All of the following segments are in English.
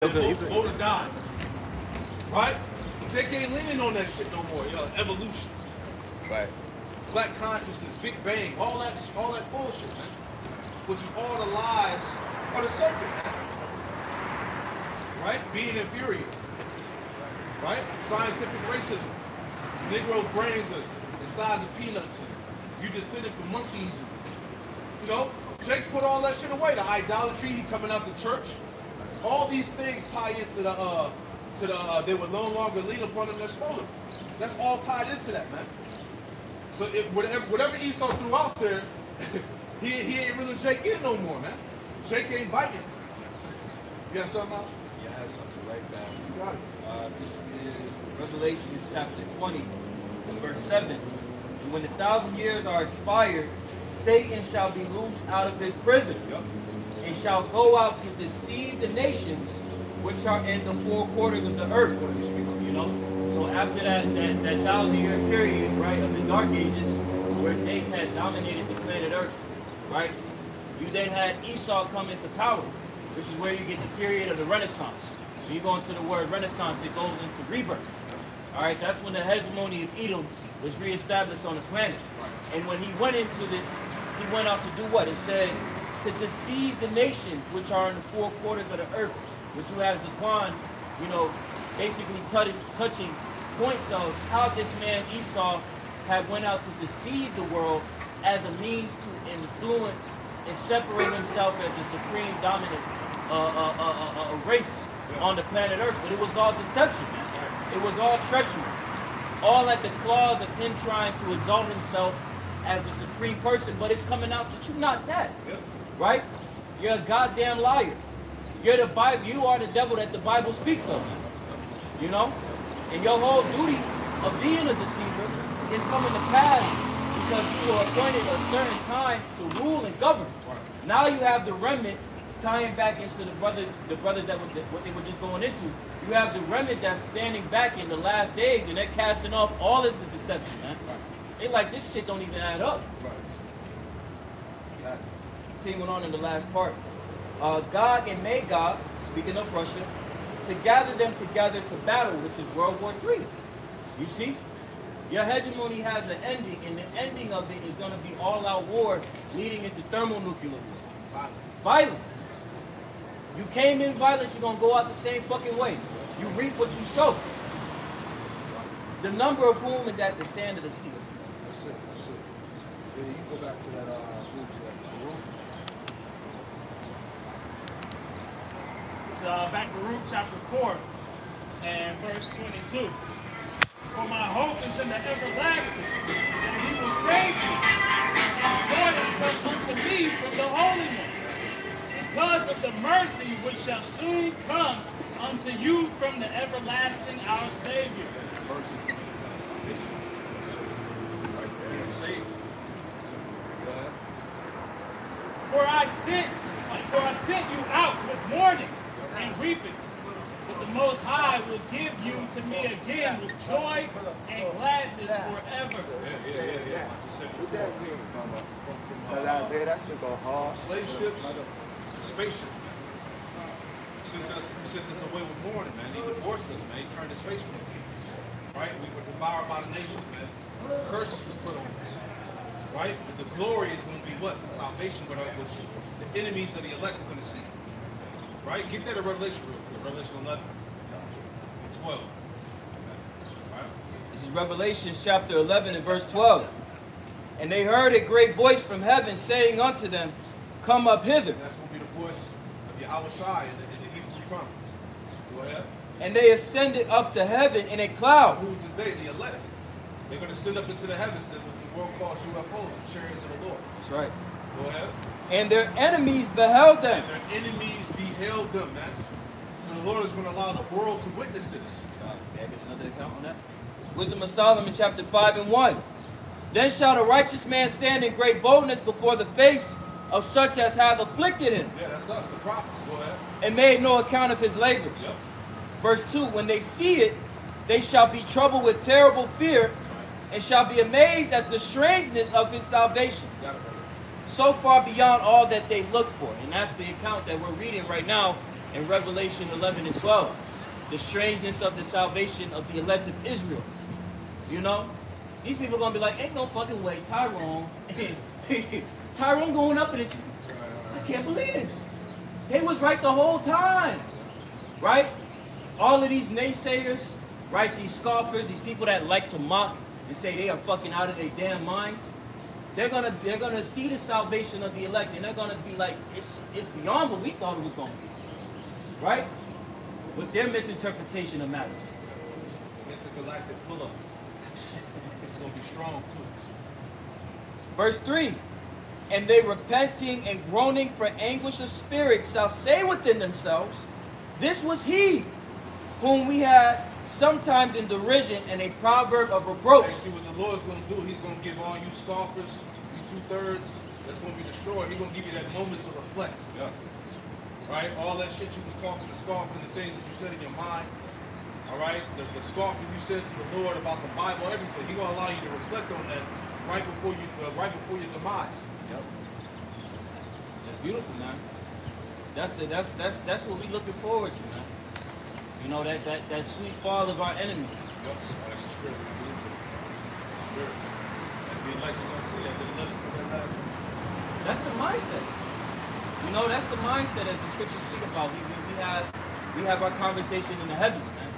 Go to die. Right? Jake ain't leaning on that shit no more. Evolution. Right. Black consciousness, Big Bang, all that bullshit, man. Which is all the lies of the serpent, man. Right? Being inferior. Right? Scientific racism. Negroes' brains are the size of peanuts, and you descended from monkeys. And, Jake put all that shit away. The idolatry, he coming out the church. All these things tie into they would no longer lean upon them their shoulder. That's all tied into that, man. So whatever Esau threw out there, he ain't really Jake in no more, man. Jake ain't biting. You got something out? Yeah, I have something right now. You got it. This is Revelation chapter 20, verse 7. And when 1,000 years are expired, Satan shall be loosed out of his prison. Yep. And shall go out to deceive the nations which are in the four quarters of the earth. So after that 1,000-year period, right, of the Dark Ages, where Jake had dominated the planet Earth, right, you then had Esau come into power, which is where you get the period of the Renaissance. When you go into the word Renaissance, it goes into rebirth. All right, that's when the hegemony of Edom was reestablished on the planet. And when he went into this, he went out to do what? It said, to deceive the nations which are in the four quarters of the earth, which you have Zaquan, basically touching points of how this man Esau had went out to deceive the world as a means to influence and separate himself as the supreme dominant race on the planet Earth. But it was all deception, man. It was all treachery. All at the claws of him trying to exalt himself as the supreme person, but it's coming out that you're not that. Yep. Right? You're a goddamn liar. You're the Bible. You are the devil that the Bible speaks of. And your whole duty of being a deceiver is coming to pass because you were appointed at a certain time to rule and govern. Right. Now you have the remnant tying back into the brothers that what they were just going into. You have the remnant that's standing back in the last days, and they're casting off all of the deception, man. Right. They like, this shit don't even add up. Right. Exactly. Continuing on in the last part. Gog and Magog, speaking of Russia, to gather them together to battle, which is World War III. You see? Your hegemony has an ending, and the ending of it is going to be all-out war leading into thermonuclear. Violent. You came in violent, you're going to go out the same fucking way. You reap what you sow. The number of whom is at the sand of the sea. That's it. Yeah, you go back to that room. It's back to Ruth chapter 4 and verse 22. For my hope is in the everlasting, and he will save you, and joy is come unto me from the Holy One, because of the mercy which shall soon come unto you from the everlasting our Savior. Mercy is going to salvation. Right there, being saved. Go ahead. For I sent you out with mourning and weeping, but the Most High will give you to me again with joy and gladness forever. Yeah. What that mean? That should go hard. Slave ships to spaceships, man. He sent us away with mourning, man. He divorced us, man. He turned his face from us. Right? We were devoured by the nations, man. Curses was put on us. Right? But the glory is going to be what? The salvation, but the enemies of the elect are going to see. Right? Get that in Revelation real quick. Revelation 11 and 12. Right? This is Revelation chapter 11 and verse 12. And they heard a great voice from heaven saying unto them, come up hither. And that's going to be the voice of Yahweh Shai in the Hebrew tongue. Go ahead. And they ascended up to heaven in a cloud. Who's the they? The elect. They're going to send up into the heavens that the world calls UFOs, the chariots of the Lord. That's right. Go ahead. And their enemies beheld them. And their enemies beheld them, man. So the Lord is going to allow the world to witness this. May I get another account on that? Wisdom of Solomon chapter 5 and 1. Then shall a righteous man stand in great boldness before the face of such as have afflicted him. Yeah, that's us, the prophets. Go ahead. And made no account of his labors. Yep. Verse 2, when they see it, they shall be troubled with terrible fear, and shall be amazed at the strangeness of his salvation. Got it, brother. So far beyond all that they looked for. And that's the account that we're reading right now in Revelation 11 and 12. The strangeness of the salvation of the elect of Israel. You know? These people are going to be like, ain't no fucking way Tyrone going up in it. I can't believe this. They was right the whole time. Right? All of these naysayers, right? These scoffers, these people that like to mock and say they are fucking out of their damn minds. They're gonna see the salvation of the elect, and they're gonna be like, it's beyond what we thought it was gonna be. Right? With their misinterpretation of matters. Intergalactic pull-up. It's gonna be strong too. Verse 3. And they repenting and groaning for anguish of spirit shall say within themselves, this was he whom we had sometimes in derision and a proverb of reproach. Hey, see what the Lord's going to do? He's going to give all you scoffers, you 2/3 that's going to be destroyed. He's going to give you that moment to reflect. Yeah. Right? All that shit you was talking, the scoffing, the things that you said in your mind. All right? The scoffing you said to the Lord about the Bible, everything. He's going to allow you to reflect on that right before your demise. Yep. That's beautiful, man. That's what we're looking forward to, man. You know, that sweet fall of our enemies. Yep. That's the spirit we get into. Spirit. If you like, you're going to see that. Then listen to that last one. That's the mindset. You know, that's the mindset as the scriptures speak about. We have our conversation in the heavens, man.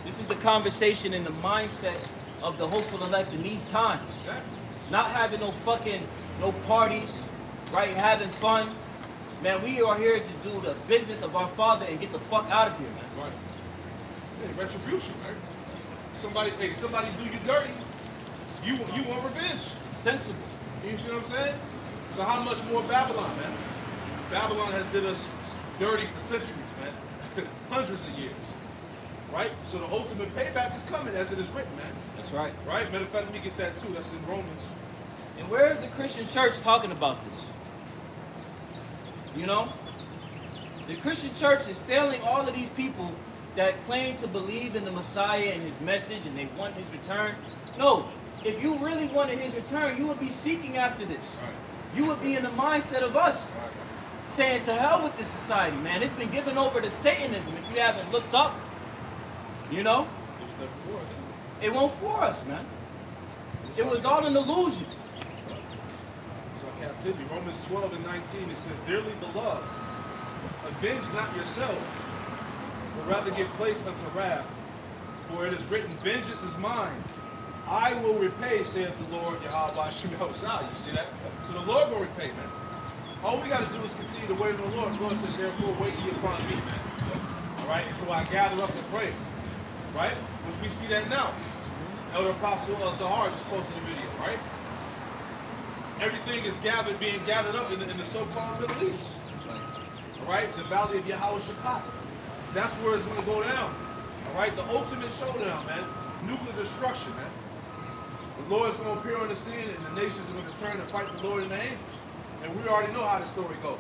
This is the conversation in the mindset of the hopeful elect in these times. Exactly. Not having no parties, right? Having fun. Man, we are here to do the business of our Father and get the fuck out of here, man. Right. Hey, retribution, right? Somebody do you dirty. You want revenge. It's sensible. You see what I'm saying? So how much more Babylon, man? Babylon has did us dirty for centuries, man. Hundreds of years. Right? So the ultimate payback is coming as it is written, man. That's right. Right? Matter of fact, let me get that too. That's in Romans. And where is the Christian church talking about this? You know? The Christian church is failing all of these people that claim to believe in the Messiah and his message and they want his return. No. If you really wanted his return, you would be seeking after this. Right. You would be in the mindset of us. Right. Saying to hell with this society, man. It's been given over to Satanism. If you haven't looked up, you know? It was never for us, It won't for us, man. It was all an illusion. So captivity. Romans 12 and 19, it says, Dearly beloved, avenge not yourselves, but rather give place unto wrath. For it is written, Vengeance is mine. I will repay, saith the Lord, Yahweh Shem Yahushua. You see that? So the Lord will repay, man. All we got to do is continue to wait on the Lord. The Lord said, therefore, wait ye upon me, man. All right? Until I gather up the praise. Right? Which we see that now. Elder Apostle Tahar just posted a video, right? Everything is being gathered up in the so-called Middle East. All right? The Valley of Yahushua. That's where it's going to go down. All right? The ultimate showdown, man. Nuclear destruction, man. The Lord is going to appear on the scene and the nations are going to turn and fight the Lord and the angels. And we already know how the story goes.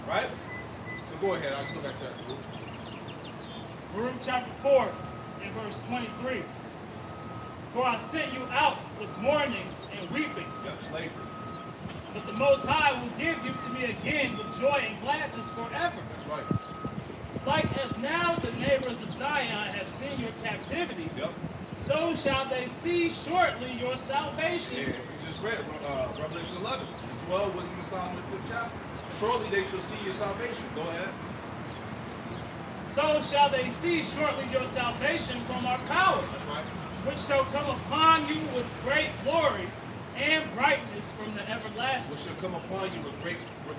Right? So go ahead. I'll go back to that. Baruch chapter 4 and verse 23. For I sent you out with mourning and weeping. Yep, slavery. But the Most High will give you to me again with joy and gladness forever. That's right. Like as now the neighbors of Zion have seen your captivity, Yep. so shall they see shortly your salvation. Yeah, you just read Revelation 11. And 12 was in the Psalm of the 5th chapter. Shortly they shall see your salvation. Go ahead. So shall they see shortly your salvation from our power, That's right. which shall come upon you with great glory and brightness from the everlasting. Which shall come upon you with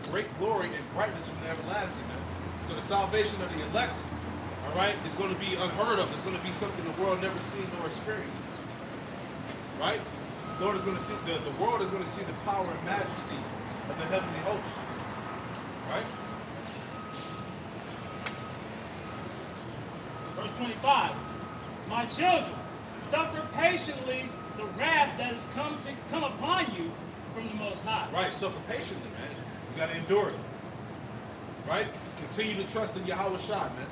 great glory and brightness from the everlasting. Man. So the salvation of the elect, all right, is going to be unheard of. It's going to be something the world never seen nor experienced. Right? The Lord is going to see the world is going to see the power and majesty of the heavenly hosts. Right? Verse 25. My children, suffer patiently the wrath that has come upon you from the Most High. Right, suffer patiently, man. You got to endure it. Right? Continue to trust in Yahweh Shai, man.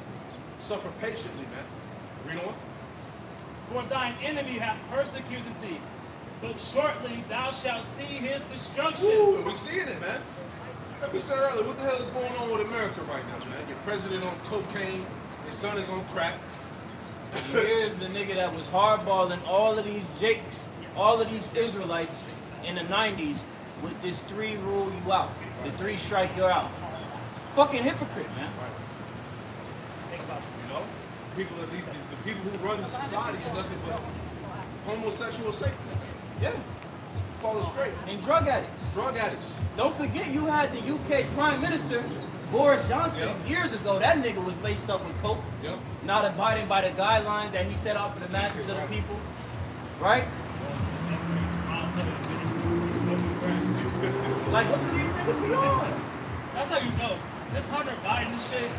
Suffer patiently, man. Read on. For thine enemy hath persecuted thee, but shortly thou shalt see his destruction. Woo, we seeing it, man. Like we said earlier, what the hell is going on with America right now, man? Your president on cocaine, his son is on crack. Here's the nigga that was hardballing all of these Jakes, all of these Israelites in the 90s with this 3 rule you out. The 3 strike you out. Fucking hypocrite, man. You know? People the people who run the society are nothing but homosexual Satanists. Yeah. Let's call it straight. And drug addicts. Drug addicts. Don't forget you had the UK Prime Minister, Boris Johnson, years ago. That nigga was laced up with coke. Yep. Not abiding by the guidelines that he set out for the masses of the people. Right? Like, what do these niggas be on? That's how you know. This Hunter Biden shit,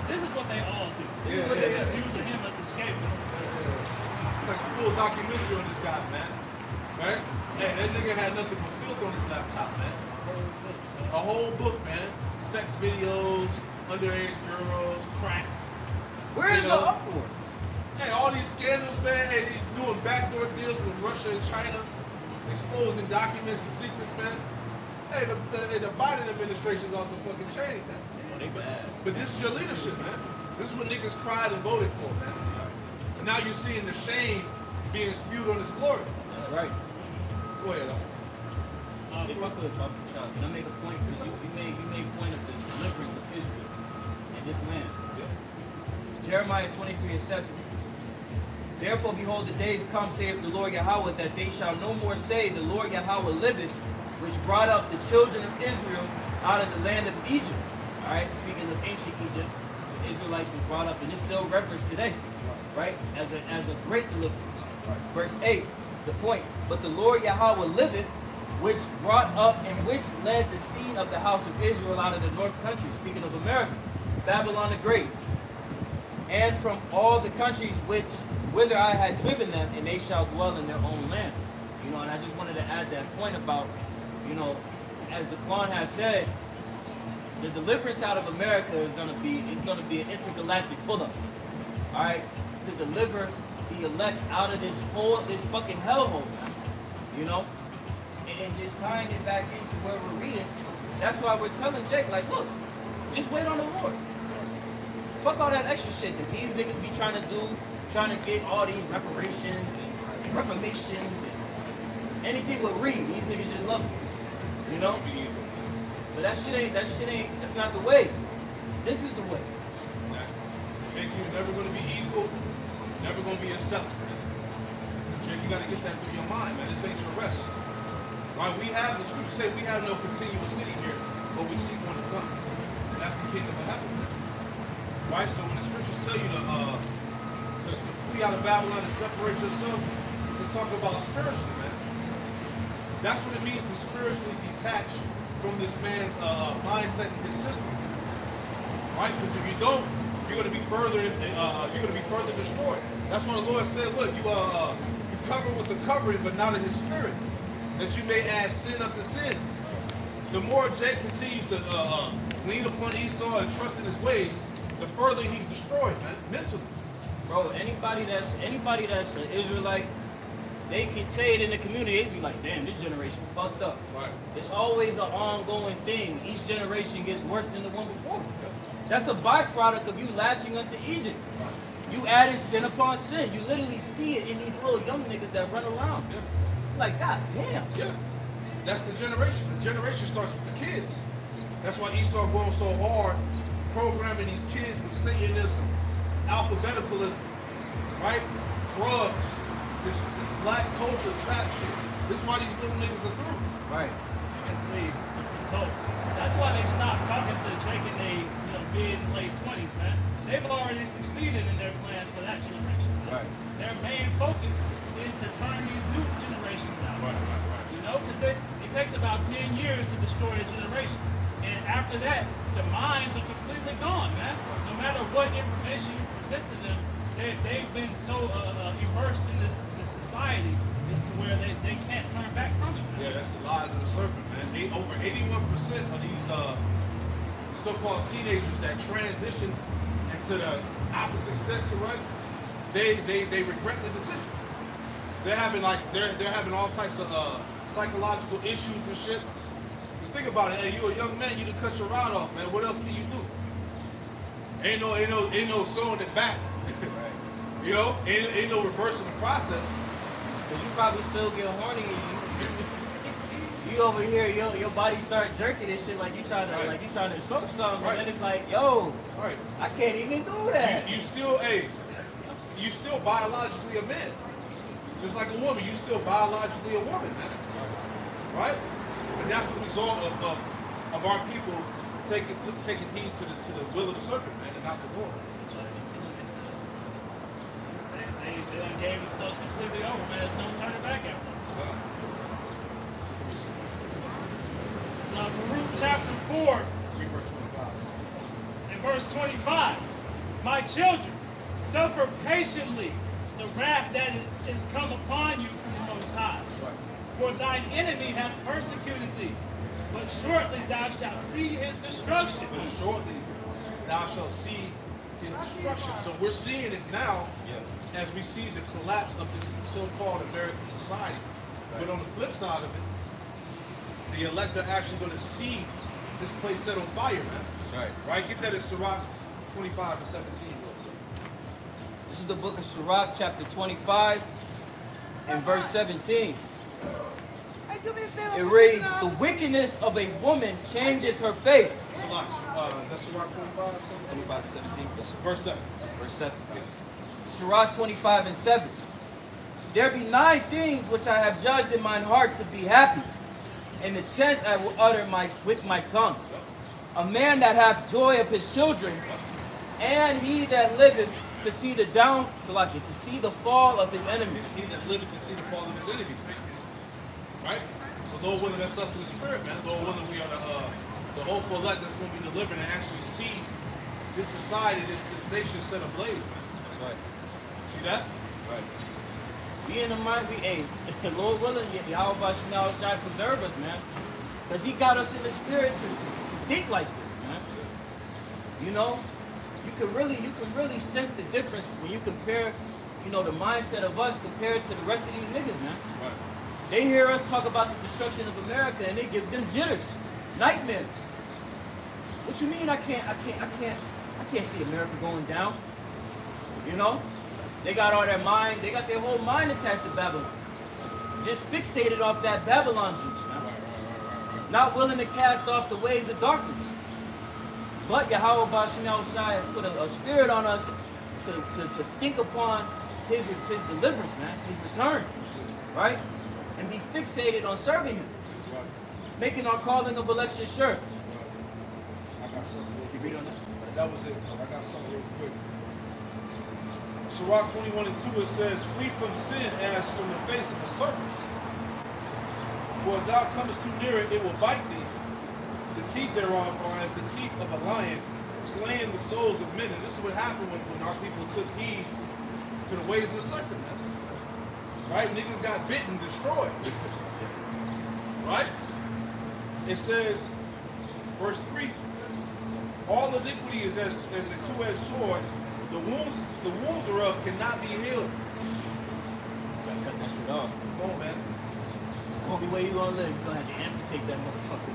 this is what they all do. This is what they just using him as a scapegoat. Like a full documentary on this guy, man. Right? Hey, that nigga had nothing but filth on his laptop, man. A whole book, man. Sex videos, underage girls, crack. Where is the uproar? Hey, all these scandals, man. Hey, they doing backdoor deals with Russia and China, exposing documents and secrets, man. Hey, the Biden administration's off the fucking chain, man. But this is your leadership, man. This is what niggas cried and voted for, man. And now you're seeing the shame being spewed on his glory. That's right. Go ahead, If I could, Papa Shah, can I make a point? Because you made a point of the deliverance of Israel in this land. Yeah. Jeremiah 23:7. Therefore, behold, the days come, saith the Lord Yahweh, that they shall no more say, the Lord Yahweh liveth, which brought up the children of Israel out of the land of Egypt. All right, speaking of ancient Egypt, the Israelites were brought up, and it's still referenced today, right? As a great deliverance. Verse 8, the point. But the Lord Yahweh liveth, which brought up and which led the seed of the house of Israel out of the north country. Speaking of America, Babylon the Great, and from all the countries whither I had driven them, and they shall dwell in their own land. You know, and I just wanted to add that point about, you know, as the Quran has said, the deliverance out of America is gonna be an intergalactic pull-up. All right, to deliver the elect out of this fucking hellhole, man. You know, and just tying it back into where we're reading. That's why we're telling Jake, like, look, just wait on the Lord. Fuck all that extra shit that these niggas be trying to do, trying to get all these reparations and reformations and anything with Reed. These niggas just love it. You know? But that's not the way. This is the way. Exactly. Jake, you're never going to be equal, never going to be accepted. Jake, you got to get that through your mind, man. This ain't your rest. Right? The scriptures say we have no continuous city here, but we seek one to come. And that's the kingdom of heaven. Right? So when the scriptures tell you to flee out of Babylon and separate yourself, it's talking about spiritually, man. That's what it means to spiritually detach from this man's mindset and his system. Right? Because if you don't, you're going to be further destroyed. That's when the Lord said, look, you cover with the covering, but not in his spirit, that you may add sin unto sin. The more Jake continues to lean upon Esau and trust in his ways, the further he's destroyed, man, mentally. Bro, anybody that's an Israelite, they could say it in the community, they'd be like, damn, this generation fucked up. Right. It's always an ongoing thing. Each generation gets worse than the one before. That's a byproduct of you latching unto Egypt. You added sin upon sin. You literally see it in these little young niggas that run around. Yeah. Like, god damn. Yeah. That's the generation. The generation starts with the kids. That's why Esau going so hard, programming these kids with Satanism, alphabeticalism, right? Drugs, this black culture trap shit. This is why these little niggas are through. Right. And see, so that's why they stopped talking to Jake in their mid and late 20s, man. They've already succeeded in their plans for that generation. Right. Their main focus is to turn these new generations out. Right. You know, because it takes about 10 years to destroy a generation. And after that, the minds are completely gone, man. No matter what information you present to them, they've been so immersed in this society as to where they can't turn back from it, man. Yeah, that's the lies of the serpent, man. Over 81% of these so-called teenagers that transition into the opposite sex, right? They regret the decision. They're having all types of psychological issues and shit. Just think about it. Hey, you a young man, you done cut your rod off, man. What else can you do? Ain't no sewing it back. You know, ain't no reversing the process. Cause you probably still get horny and you over here, your body start jerking and shit like you trying to stroke something, and then it's like, yo, I can't even do that. You still biologically a man. Just like a woman, you still biologically a woman, man. Right? And that's the result of our people taking heed to the will of the serpent, man, and not the Lord. They gave themselves completely over, man. There's no turning back after. So Baruch chapter 4, Read verse 25. and verse 25. My children, suffer patiently the wrath that is come upon you from the Most High. That's right. For thine enemy hath persecuted thee, but shortly thou shalt see his destruction. But shortly thou shalt see his destruction. So we're seeing it now as we see the collapse of this so-called American society. But on the flip side of it, the elect are actually going to see this place set on fire, man. That's right. Right? Get that in Sirach 25 and 17 real quick. This is the book of Sirach, chapter 25, and verse 17. It reads, the wickedness of a woman changeth her face. Sirach, is that Sirach 25 and 17? 25 and 17. That's verse 7. Verse 7. Yeah. Sirach 25 and 7. There be 9 things which I have judged in mine heart to be happy, and the 10th I will utter with my tongue. A man that hath joy of his children, and he that liveth to see the to see the fall of his enemies. He that liveth to see the fall of his enemies, man. Right? So Lord willing, that's us in the spirit, man. Lord willing, we are the hopeful elect that's going to be delivered and actually see this society, this nation set ablaze, man. That's right. See that? Right. We in the mind, Lord willing, Yahweh Shall preserve us, man. Because he got us in the spirit to think like this, man. You know? You can really sense the difference when you compare, the mindset of us compared to the rest of these niggas, man. Right. They hear us talk about the destruction of America and they give them jitters, nightmares. What you mean I can't see America going down? They got all their mind, they got their whole mind attached to Babylon. Just fixated off that Babylon juice, man. Right. Not willing to cast off the ways of darkness. But Yahweh Bashimel Shai has put a spirit on us to think upon his deliverance, man, his return, right? And be fixated on serving him. Right. Making our calling of election sure. Right. I got something. You read on that? That was it. I got something real quick. Sirach 21 and 2, it says, flee from sin as from the face of a serpent. For if thou comest too near it, it will bite thee. The teeth thereof are as the teeth of a lion, slaying the souls of men. And this is what happened when our people took heed to the ways of the serpent, man. Right? Niggas got bitten, destroyed. Right? It says, verse 3, all iniquity is as a two-edged sword. The wounds thereof cannot be healed. Gotta cut that shit off. Come on, man. It's the only way you're gonna live. You're gonna have to amputate that motherfucker.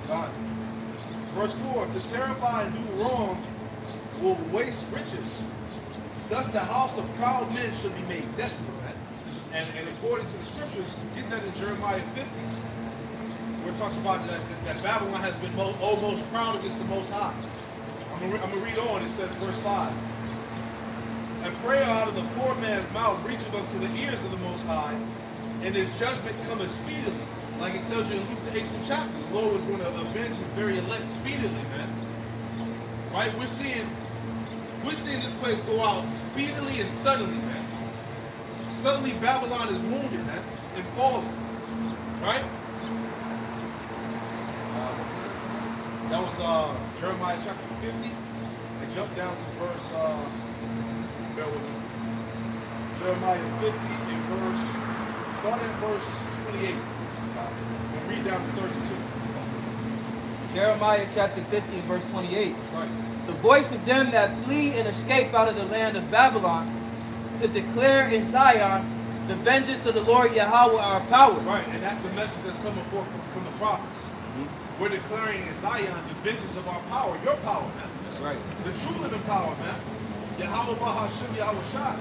God. Verse 4, to terrify and do wrong will waste riches. Thus the house of proud men should be made desolate, man. And according to the scriptures, get that in Jeremiah 50, where it talks about that Babylon has been almost proud against the Most High. I'm going to read on. It says, verse 5, and prayer out of the poor man's mouth reacheth unto the ears of the Most High, and his judgment cometh speedily. Like it tells you in Luke the 18th chapter, the Lord was going to avenge his very elect speedily, man. Right? We're seeing this place go out speedily and suddenly, man. Suddenly Babylon is wounded, man, and falling. Right? That was Jeremiah chapter 50. And jump down to verse, bear with me. Jeremiah 50 and start at verse 28. And read down to 32. Jeremiah chapter 50 and verse 28. That's right. The voice of them that flee and escape out of the land of Babylon, to declare in Zion the vengeance of the Lord Yahweh our power. Right, and that's the message that's coming forth from the prophets. We're declaring in Zion the vengeance of our power, your power, man. That's right. The true living power, man. Yahweh Bahashim Yahweh Shai.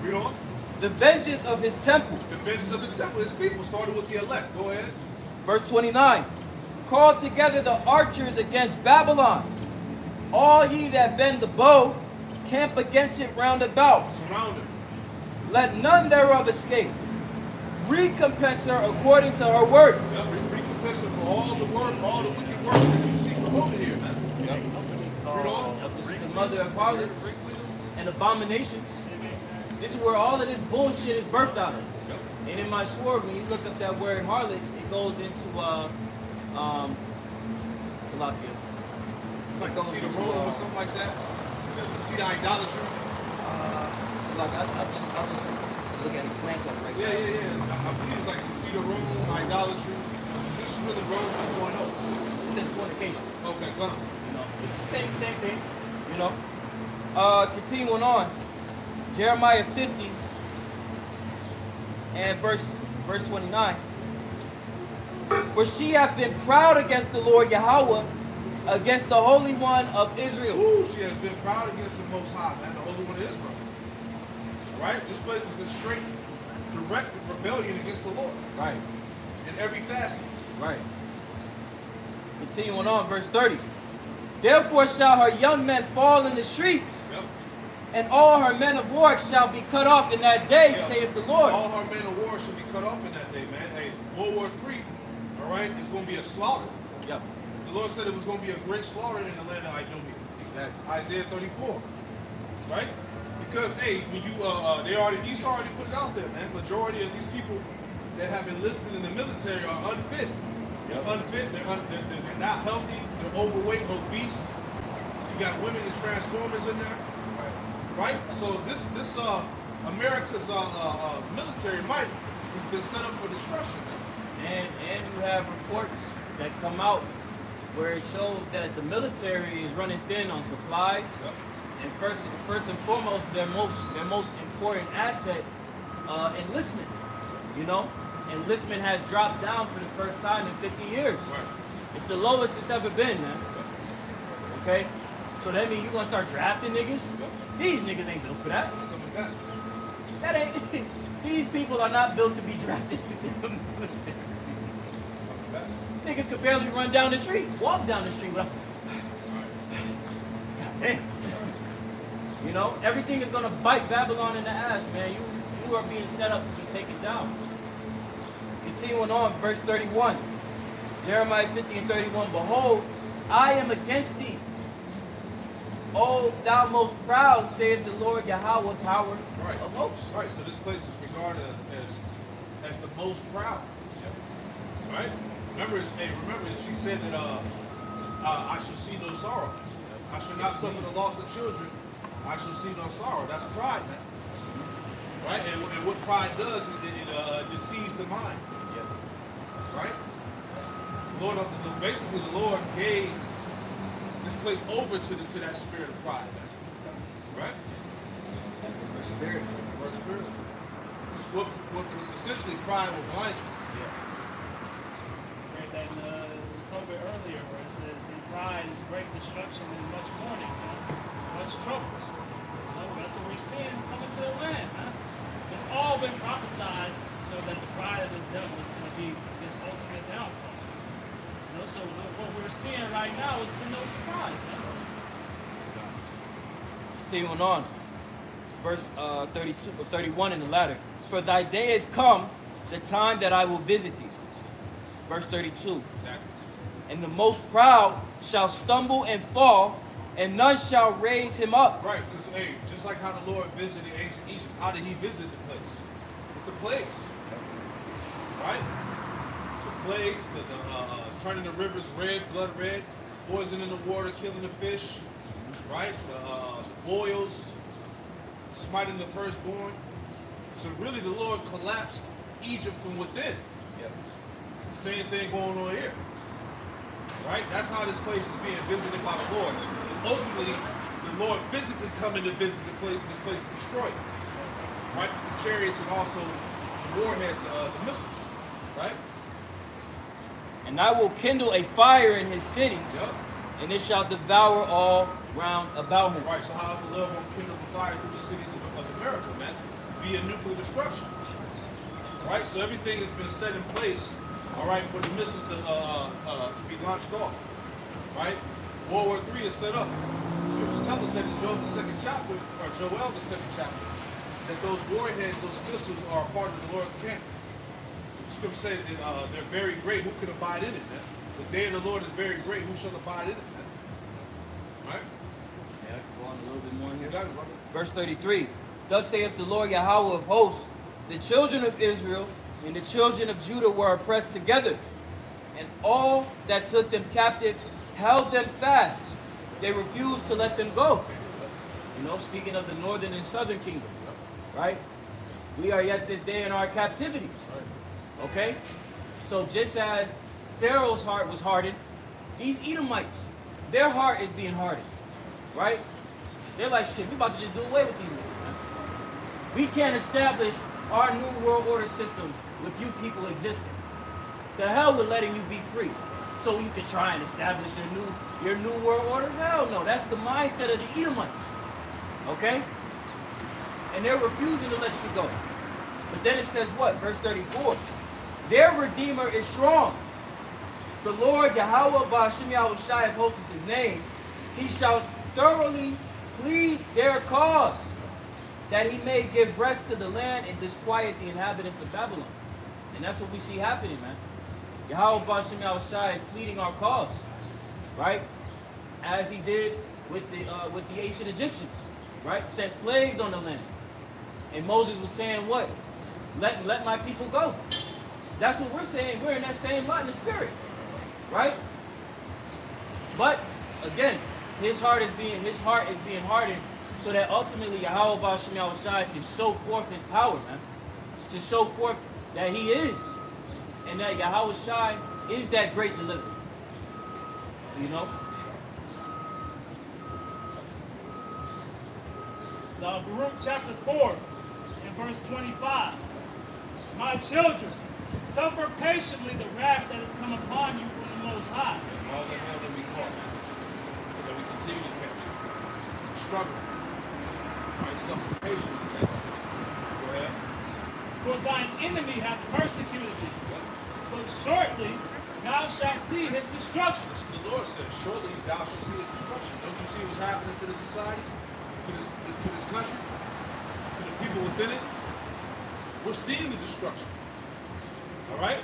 Read on. The vengeance of his temple. The vengeance of his temple, his people, started with the elect. Go ahead. Verse 29. Call together the archers against Babylon. All ye that bend the bow, camp against it round about. Surround it. Let none thereof escape. Recompense her according to her work. Yep, recompense her for all the work, all the wicked works that you see promoted here, man. Yep. Read on. This is the mother of harlots and abominations. This is where all of this bullshit is birthed out of. Yep. And in my sword, when you look up that word harlots, it goes into Salakia. It's like the seed of Rome or something like that. The seed of idolatry. Like I'll just look at it, glance at it right Yeah, now. yeah. I believe it's like the seed of Rome, idolatry. This is really Rome 2.0. It says fornication. Okay, go on. You know, it's the same thing. You know. Continuing on, Jeremiah 50 and verse 29. For she hath been proud against the Lord Yahweh, against the Holy One of Israel. Ooh, she has been proud against the Most High, man, the Holy One of Israel. Right? This place is in straight, direct rebellion against the Lord. Right. In every facet. Right. Continuing on, verse 30. Therefore shall her young men fall in the streets, Yep. and all her men of war shall be cut off in that day, Yeah. saith the Lord. All her men of war should be cut off in that day, man. Hey, World War III, all right, it's going to be a slaughter. Yep. The Lord said it was going to be a great slaughter in the land of Idumea. Exactly. Isaiah 34, right? Because, hey, when you, Esau already put it out there, man. Majority of these people that have enlisted in the military are unfit. They're unfit, they're not healthy, they're overweight, obese. You got women and transformers in there, right? So this America's military might has been set up for destruction, man. And you have reports that come out where it shows that the military is running thin on supplies. Yep. And first and foremost, their most important asset, enlistment. You know, enlistment has dropped down for the first time in 50 years. Right. It's the lowest it's ever been, man. Okay, so that means you're gonna start drafting niggas. Yep. These niggas ain't built for that. It's coming back. That ain't. These people are not built to be drafted into the military. Coming back. Niggas could barely run down the street, walk down the street without. God damn. You know, everything is gonna bite Babylon in the ass, man. You are being set up to be taken down. Continuing on, verse 31. Jeremiah 50 and 31. Behold, I am against thee. O thou most proud, saith the Lord Yahweh, power Right. of hosts. Right, so this place is regarded as the most proud. Right? Remember, she said that I shall see no sorrow. I shall not suffer the loss of children. I shall see no sorrow. That's pride, man. Right? And what pride does is it deceives the mind. Right? Basically the Lord gave this place over to that spirit of pride, man. Right? Spirit. Or spirit. It's what was essentially pride will blind you. Read that we talked about earlier where it says, in pride is great destruction and much mourning, much troubles. That's what we're seeing coming to the land, huh? It's all been prophesied, that the pride of this devil is going to be this ultimate downfall. So what we're seeing right now is to no surprise, huh? Continuing on, verse 32 or 31 in the latter. For thy day is come, the time that I will visit thee. Verse 32. Exactly. And the most proud shall stumble and fall, and none shall raise him up. Right, because hey, just like how the Lord visited ancient Egypt, how did he visit the place? With the plagues. Right? The plagues, the turning the rivers red, blood red, poison in the water, killing the fish, right? The boils, smiting the firstborn. So really the Lord collapsed Egypt from within. Yep. It's the same thing going on here. Right? That's how this place is being visited by the Lord. And ultimately, the Lord physically coming to visit this place to destroy it. Right? With the chariots and also the warheads, the missiles. Right? And I will kindle a fire in his cities, Yep. and it shall devour all round about him. Right, so how's the Lord going to kindle the fire through the cities of America, man? Via nuclear destruction. Right, so everything has been set in place, all right, for the missiles to be launched off. Right? World War III is set up. Scriptures tell us that in Joel, the 2nd chapter, or Joel, the 2nd chapter, that those warheads, those missiles are a part of the Lord's camp. The scripture says that they're very great. Who can abide in it, man? The day of the Lord is very great. Who shall abide in it, man? Right? Yeah, go on a little bit more You here. got it, brother. Verse 33. Thus saith the Lord Yahweh of hosts, the children of Israel and the children of Judah were oppressed together, and all that took them captive held them fast. They refused to let them go. You know, speaking of the northern and southern kingdom, right? We are yet this day in our captivity. Okay? So just as Pharaoh's heart was hardened, these Edomites, their heart is being hardened. Right? They're like, shit, we about to just do away with these niggas, man. We can't establish our new world order system with you people existing. To hell with letting you be free. So you can try and establish your new world order? Hell no, that's the mindset of the Edomites. Okay? And they're refusing to let you go. But then it says what? Verse 34. Their Redeemer is strong. The Lord Yahweh Ba'Shem Yahushai of hosts is his name. He shall thoroughly plead their cause, that he may give rest to the land and disquiet the inhabitants of Babylon. And that's what we see happening, man. Yahweh Ba'Shem Yahushai is pleading our cause, right? As he did with the ancient Egyptians, right? Sent plagues on the land. And Moses was saying what? Let my people go. That's what we're saying. We're in that same lot in the spirit, right? But again, his heart is being hardened, so that ultimately Yahweh Ba'Shem Yahushai can show forth his power, man. To show forth that he is. And that Yahweh Shai is that great deliverer. So you know? So Baruch chapter 4 and verse 25. My children, suffer patiently the wrath that has come upon you from the Most High. And all the hell that we caught, that we continue to catch, struggle. Right, suffer patiently, Jacob. Go ahead. For thine enemy hath persecuted thee. But shortly thou shalt see his destruction. That's what the Lord says. Shortly thou shalt see his destruction. Don't you see what's happening to this society? To this country? To the people within it? We're seeing the destruction. Alright?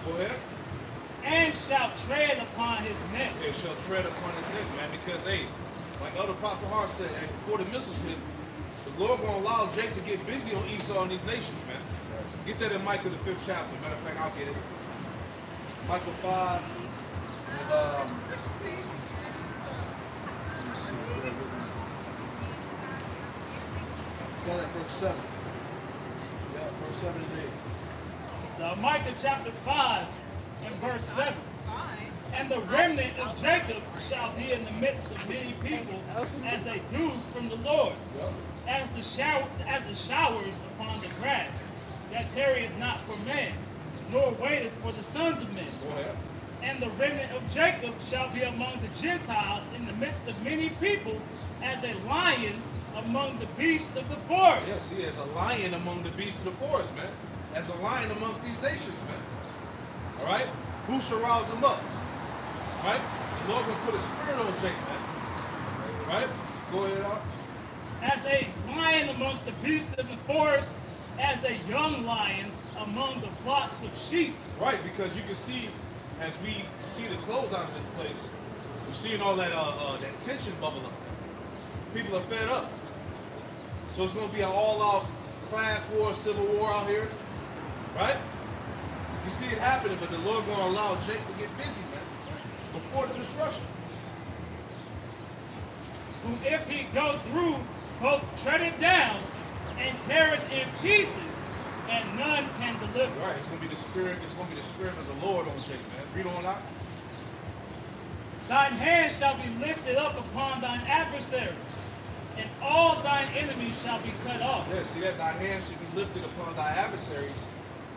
Go ahead. And shall tread upon his neck. They shall tread upon his neck, man, because hey, like Elder Apostle Hart said, hey, before the missiles hit, the Lord gonna allow Jake to get busy on Esau and these nations, man. Get that in Micah the 5th chapter. Matter of fact, I'll get it. Micah 5 and let me see. Start at verse 7. Yeah, verse 7 and 8. So Micah chapter 5 and verse 7. And the remnant of Jacob shall be in the midst of many people as a dew from the Lord, Yep. as the showers upon the grass, that tarrieth not for man, nor waiteth for the sons of men. Go ahead. And the remnant of Jacob shall be among the Gentiles in the midst of many people, as a lion among the beasts of the forest. Yeah, see, as a lion among the beasts of the forest, man. As a lion amongst these nations, man. All right? Who shall rouse him up? All right? The Lord will put a spirit on Jake, man. All right? Go ahead, Al. As a lion amongst the beasts of the forest, as a young lion among the flocks of sheep. Right, because you can see, as we see the close out of this place, we're seeing all that that tension bubble up. People are fed up. So it's going to be an all-out class war, civil war out here. Right? You see it happening, but the Lord going to allow Jake to get busy, man, before the destruction. Who if he go through, both tread it down and tear it in pieces, and none can deliver. Right, it's going to be the spirit of the Lord on Jake, man. Read on out. Thine hand shall be lifted up upon thine adversaries, and all thine enemies shall be cut off. Yeah, see that? Thy hand should be lifted upon thy adversaries,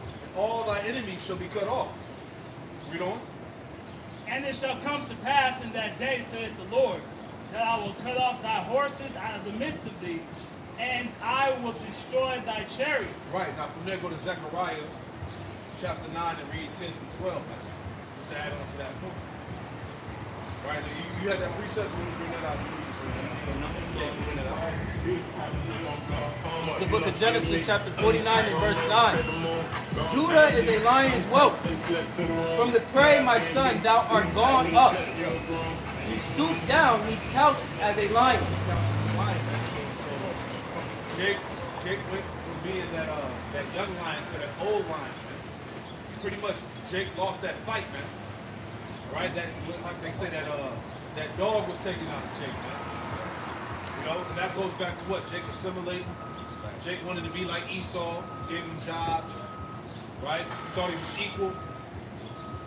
and all thy enemies shall be cut off. Read on. And it shall come to pass in that day, saith the Lord, that I will cut off thy horses out of the midst of thee, and I will destroy thy chariots. Right, now from there go to Zechariah chapter 9 and read 10 through 12, man. Just to add on to that point. Right, now you had that precept when you bring that out. The book of Genesis, chapter 49 and verse 9. Judah is a lion's whelp. From the prey, my son, thou art gone up. He stooped down, he couched as a lion. Jake went from being that young lion to that old lion, man. Pretty much, Jake lost that fight, man. Right? That, like they say, that dog was taken out of Jake, man. You know, and that goes back to what? Jake assimilating. Jake wanted to be like Esau, gave him jobs, right? He thought he was equal,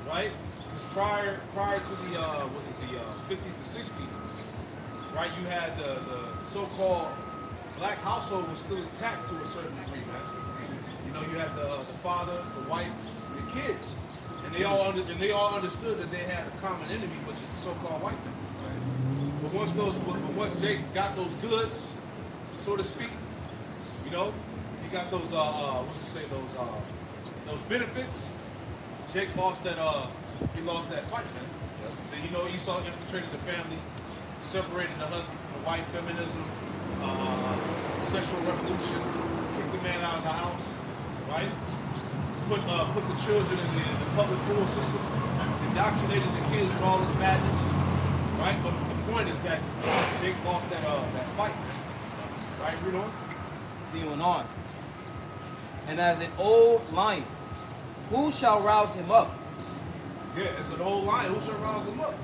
right? Because prior to the was it the 50s and 60s, right? You had the so-called black household was still intact to a certain degree, man. You know, you had the father, the wife, and the kids, and they all understood that they had a common enemy, which is the so-called white man. But once Jake got those goods, so to speak, you know, he got those those benefits. Jake lost that fight, man. Yep. Then you know Esau infiltrated the family, separated the husband from the wife, feminism, sexual revolution, kicked the man out of the house, right? Put the children in the public school system, indoctrinated the kids with all this madness, right? But the point is that Jake lost that fight, right? Read on. Continuing on. And as an old lion, who shall rouse him up? Yeah, as an old lion, who shall rouse him up?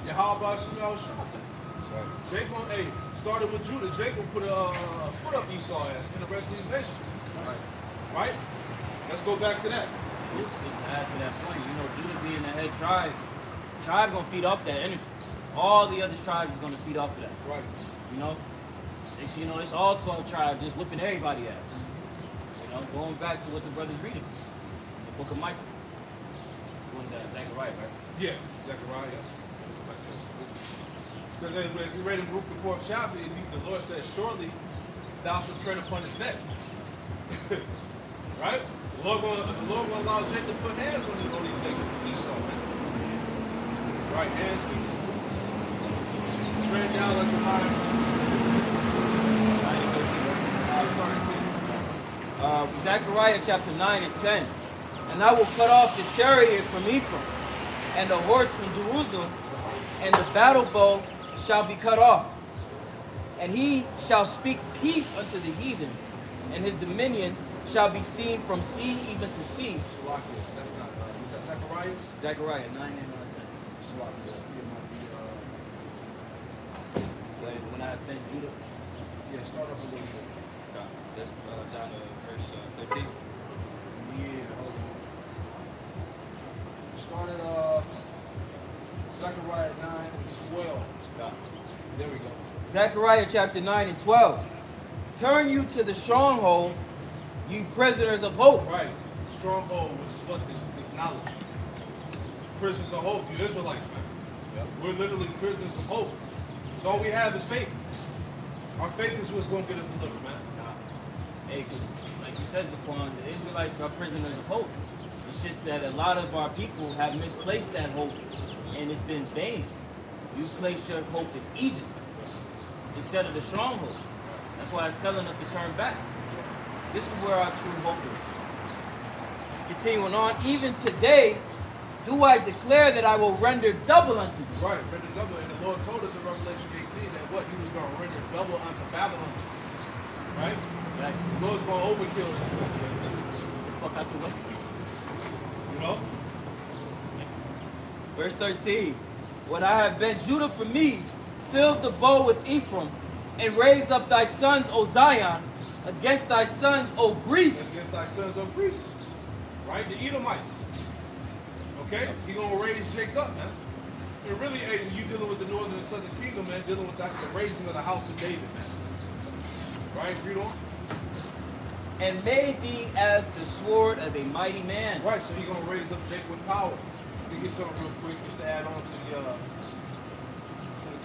Yeah, how about Shemel Shah? Jake started with Judah. Jake will put a foot up Esau ass in the rest of these nations. Right? Let's go back to that. Just to add to that point, you know, Judah being the head tribe gonna feed off that energy. All the other tribes is gonna feed off of that. Right. You know? It's all 12 tribes just whipping everybody ass. You know, going back to what the brother's reading. The book of Michael. Zechariah, right? Yeah, Zechariah. Because as we read in Luke the 4th chapter, the Lord says, surely thou shalt tread upon his neck. Right? The Lord will allow Jacob to put hands on these nations. Esau, man. Right, hands, feet, and boots. Tread down like the lions. Zechariah chapter 9 and 10. And I will cut off the chariot from Ephraim, and the horse from Jerusalem, and the battle bow shall be cut off. And he shall speak peace unto the heathen, and his dominion shall be seen from sea even to sea. That's not, is that Zechariah? Zechariah 9 and 10. When I bent Judah? Yeah, start up a little bit. That's down to verse 13. Yeah, hold on. Start at Zechariah 9 and 12. There we go. Zechariah chapter 9 and 12. Turn you to the stronghold, you prisoners of hope. Right. Stronghold, which is what this knowledge. Prisoners of hope, you Israelites, man. Yep. We're literally prisoners of hope. So all we have is faith. Our faith is what's going to get us delivered, man. Hey, because like you said, Zaquan, the Israelites are prisoners of hope. It's just that a lot of our people have misplaced that hope, and it's been vain. You placed your hope in Egypt instead of the stronghold. That's why it's telling us to turn back. This is where our true hope is. Continuing on, even today, do I declare that I will render double unto you. Right, render double. And the Lord told us in Revelation 18 that what? He was going to render double unto Babylon. Right? Exactly. The Lord's going to overkill this place. Get the fuck out the way. You know? Verse 13. When I have bent Judah for me, filled the bow with Ephraim, and raised up thy sons, O Zion, against thy sons, O Greece. Against thy sons, O Greece. Right? The Edomites. Okay? He's going to raise Jacob, man. And really, hey, when you're dealing with the northern and southern kingdom, man, dealing with the raising of the house of David, man. Right? Read on. And made thee as the sword of a mighty man. Right, so he's going to raise up Jacob with power. Let me get something real quick just to add on to the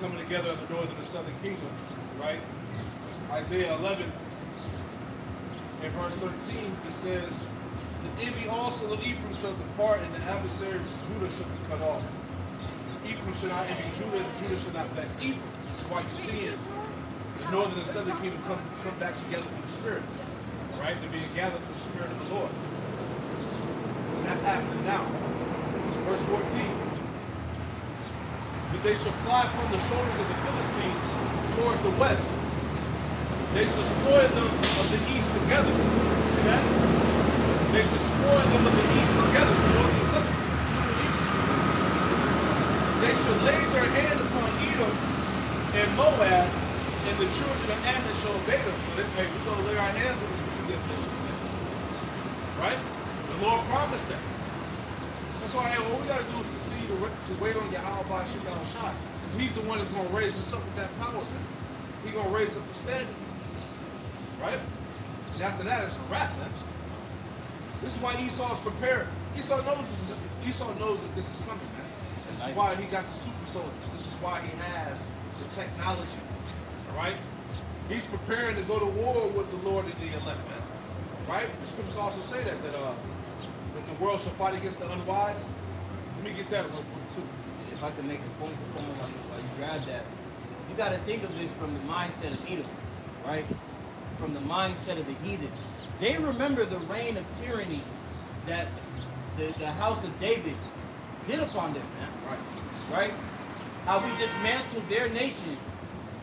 coming together of the northern and southern kingdom, right? Isaiah 11 and verse 13, it says, "The envy also of Ephraim shall depart, and the adversaries of Judah shall be cut off. Ephraim shall not envy Judah, and Judah shall not vex Ephraim." This is why you're seeing the northern and southern kingdom come back together through the Spirit, right? They're being gathered through the Spirit of the Lord. And that's happening now. Verse 14. "But they shall fly from the shoulders of the Philistines towards the west. They shall spoil them of the east together." See that? They shall spoil them of the east together. Northern and southern. "They shall lay their hand upon Edom and Moab, and the children of Ammon shall obey them." So they, hey, we're going to lay our hands on this people get nations. Right? The Lord promised that. That's why, hey, all we got to do is continue to wait on Yahweh Shemel Shai. Because he's the one that's going to raise us up with that power. He's going to raise up the standard. Right? And after that, it's a wrap, man. This is why Esau's prepared. Esau knows that this is coming, man. This is why he got the super soldiers. This is why he has the technology. All right? He's preparing to go to war with the Lord and the elect, man. Right? The scriptures also say that the world shall fight against the unwise. Let me get that real quick too. If I can make a point while you grab that, you got to think of this from the mindset of Edom, right? From the mindset of the heathen. They remember the reign of tyranny that the house of David did upon them, man. Right? How we dismantled their nation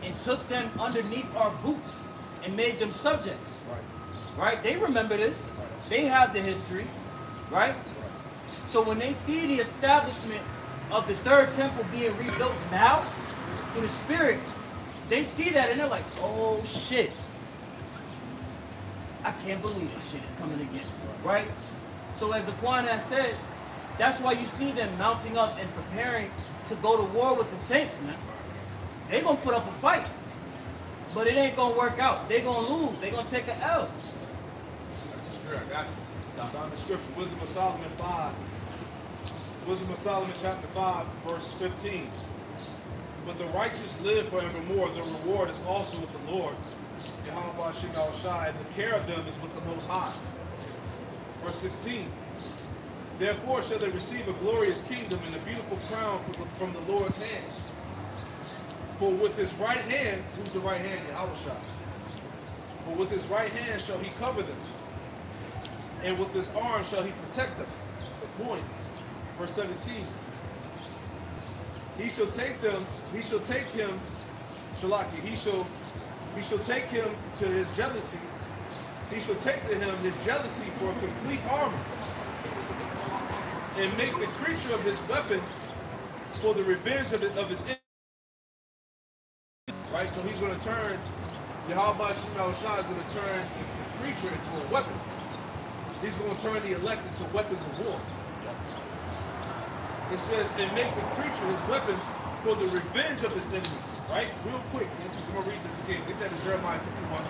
and took them underneath our boots and made them subjects. Right? They remember this. They have the history. Right? So when they see the establishment of the third temple being rebuilt now, in the spirit, they see that and they're like, oh shit. I can't believe this shit is coming again. Right? So as Aquan has said, that's why you see them mounting up and preparing to go to war with the saints, man. They're going to put up a fight. But it ain't going to work out. They're going to lose. They're going to take an L. That's the spirit. I got you. Down the scripture, Wisdom of Solomon 5. Wisdom of Solomon chapter 5, verse 15. "But the righteous live forevermore. The reward is also with the Lord, Yahweh Shemel Shai, and the care of them is with the Most High." Verse 16. "Therefore shall they receive a glorious kingdom and a beautiful crown from the Lord's hand. For with his right hand," who's the right hand? Yahweh Shai. "For with his right hand shall he cover them, and with his arm shall he protect them." The point. Verse 17. He shall take him, Shalaki, he shall take him to his jealousy. He shall take to him his jealousy for a complete armor, and make the creature of his weapon for the revenge of his enemy. Right? So he's going to turn, Yahweh Shemel Shai is going to turn the creature into a weapon. He's going to turn the elect into weapons of war. It says, "and make the creature his weapon for the revenge of his enemies." Right? Real quick, because I'm going to read this again. Get that in Jeremiah 51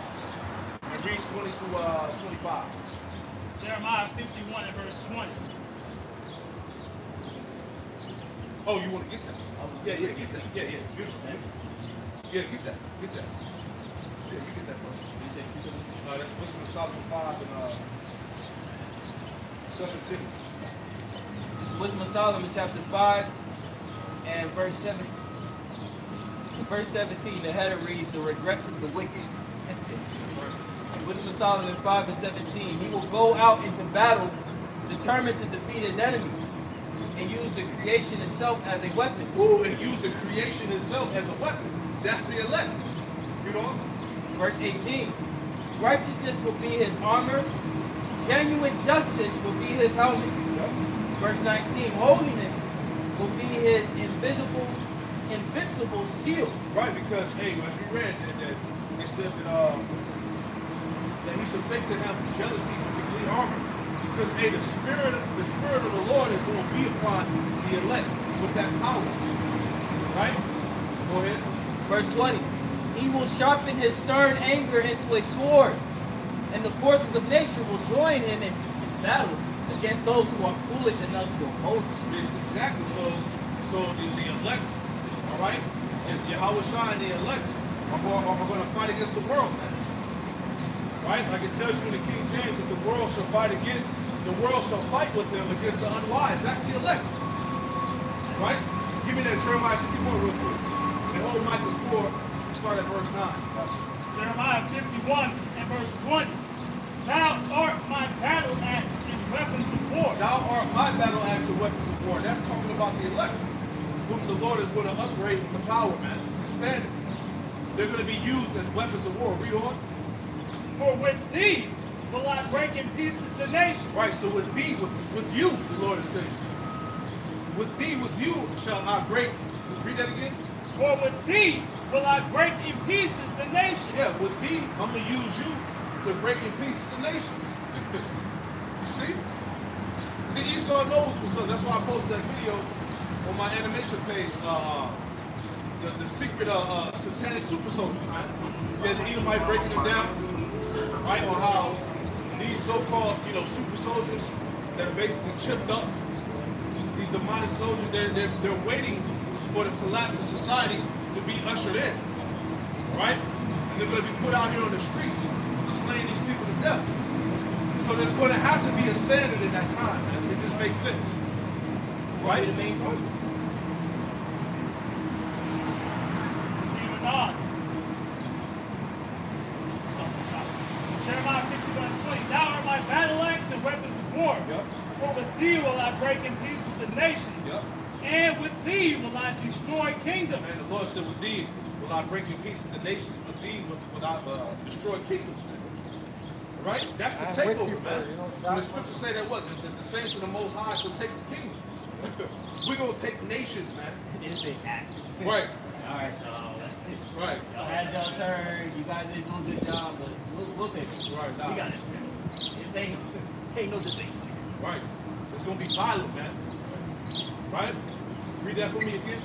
and read 20 through 25. Jeremiah 51 and verse 20. Oh, you want to get that? Yeah, get that. Yeah, beautiful. Yeah, get that. Yeah, you get that first. That's Wisdom of Solomon 5 and 17. This is Wisdom of Solomon chapter 5 and verse 7. Verse 17, the header reads, "The regrets of the wicked." Wisdom of Solomon 5 and 17. "He will go out into battle, determined to defeat his enemies, and use the creation itself as a weapon." Ooh, and use the creation itself as a weapon. That's the elect. You know? Verse 18. "Righteousness will be his armor, genuine justice will be his helmet." Yep. Verse 19. "Holiness will be his invincible shield." Right, because, hey, as we read, that it said that he shall take to him jealousy for complete armor. Because, hey, the spirit of the Lord is going to be upon the elect with that power. Right? Go ahead. Verse 20. "He will sharpen his stern anger into a sword, and the forces of nature will join him in battle against those who are foolish enough to oppose you. Yes, exactly. So the elect, all right, and Yahweh Shai and the elect are going to fight against the world, man. Right? Like it tells you in the King James that the world shall fight with them against the unwise. That's the elect. Right? Give me that Jeremiah 51 real quick. And hold Micah 4, we start at verse 9. Jeremiah 51 and verse 20. Thou art my battle axe and weapons of war. Thou art my battle axe and weapons of war. That's talking about the elect, whom the Lord is going to upgrade with the power, man, the standard. They're going to be used as weapons of war. Read on. For with thee will I break in pieces the nation. Right, so with thee, with you, the Lord is saying. With thee, with you shall I break. Read that again. For with thee will I break in pieces the nation. Yeah, with thee, I'm going to use you to break in pieces the nations. You see? See, Esau knows what's up. That's why I posted that video on my animation page. The secret satanic super soldiers, man. Yeah, the Edomite breaking it down, right, on how these so-called, super soldiers that are basically chipped up, these demonic soldiers, they're waiting for the collapse of society to be ushered in, right? And they're going to be put out here on the streets, slaying these people to death. So there's going to have to be a standard in that time, man. It just makes sense, right? The main target. On. Jeremiah 51:20. Thou art my battle axe and weapons of war. Yep. For with thee will I break in pieces the nations. Yep. And with thee will I destroy kingdoms. And the Lord said, with thee will I break in pieces the nations. With thee will I destroy kingdoms, man. Right? That's the takeover, man. When the scriptures say that what? The saints of the Most High shall take the kingdom. We're going to take nations, man. It's an axe. Right. All right, so Right. y'all had y'all turn. You guys didn't do a good job, but we'll take it. Right. We got it. This ain't no debate. Right. It's going to be violent, man. Right? Read that for me again.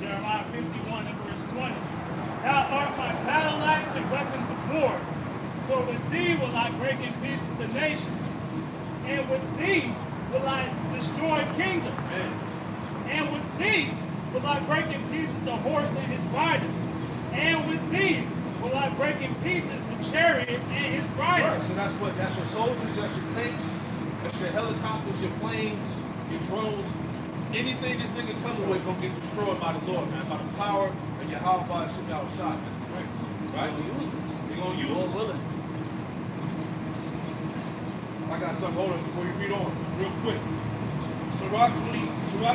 Jeremiah 51 and verse 20. Thou art my battle axe and weapons of war. For with thee will I break in pieces the nations. And with thee will I destroy kingdoms. Man. And with thee will I break in pieces the horse and his rider. And with thee will I break in pieces the chariot and his rider. Right, so that's your soldiers, that's your tanks, that's your helicopters, your planes, your drones. Anything this nigga coming with gonna get destroyed by the Lord, man, by the power of Yahweh by Shem Yahweh Shai, man. Right? They're gonna use us. Willing. I got something, hold on, before you read on, real quick. Sirach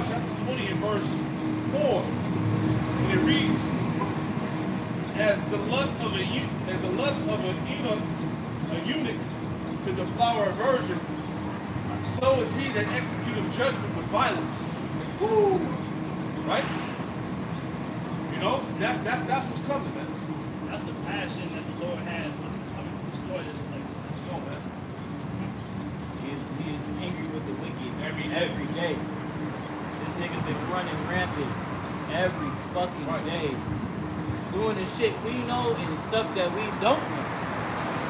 chapter 20 and verse 4, and it reads, as the lust of a eunuch to the flower of virgin, so is he that executeth judgment with violence. Woo! Right? That's what's coming, man. That's the passion that the Lord has when he's coming to destroy this place. Come on, man. He is angry with the wicked Every day. This nigga's been running rampant every fucking day. Doing the shit we know and stuff that we don't know.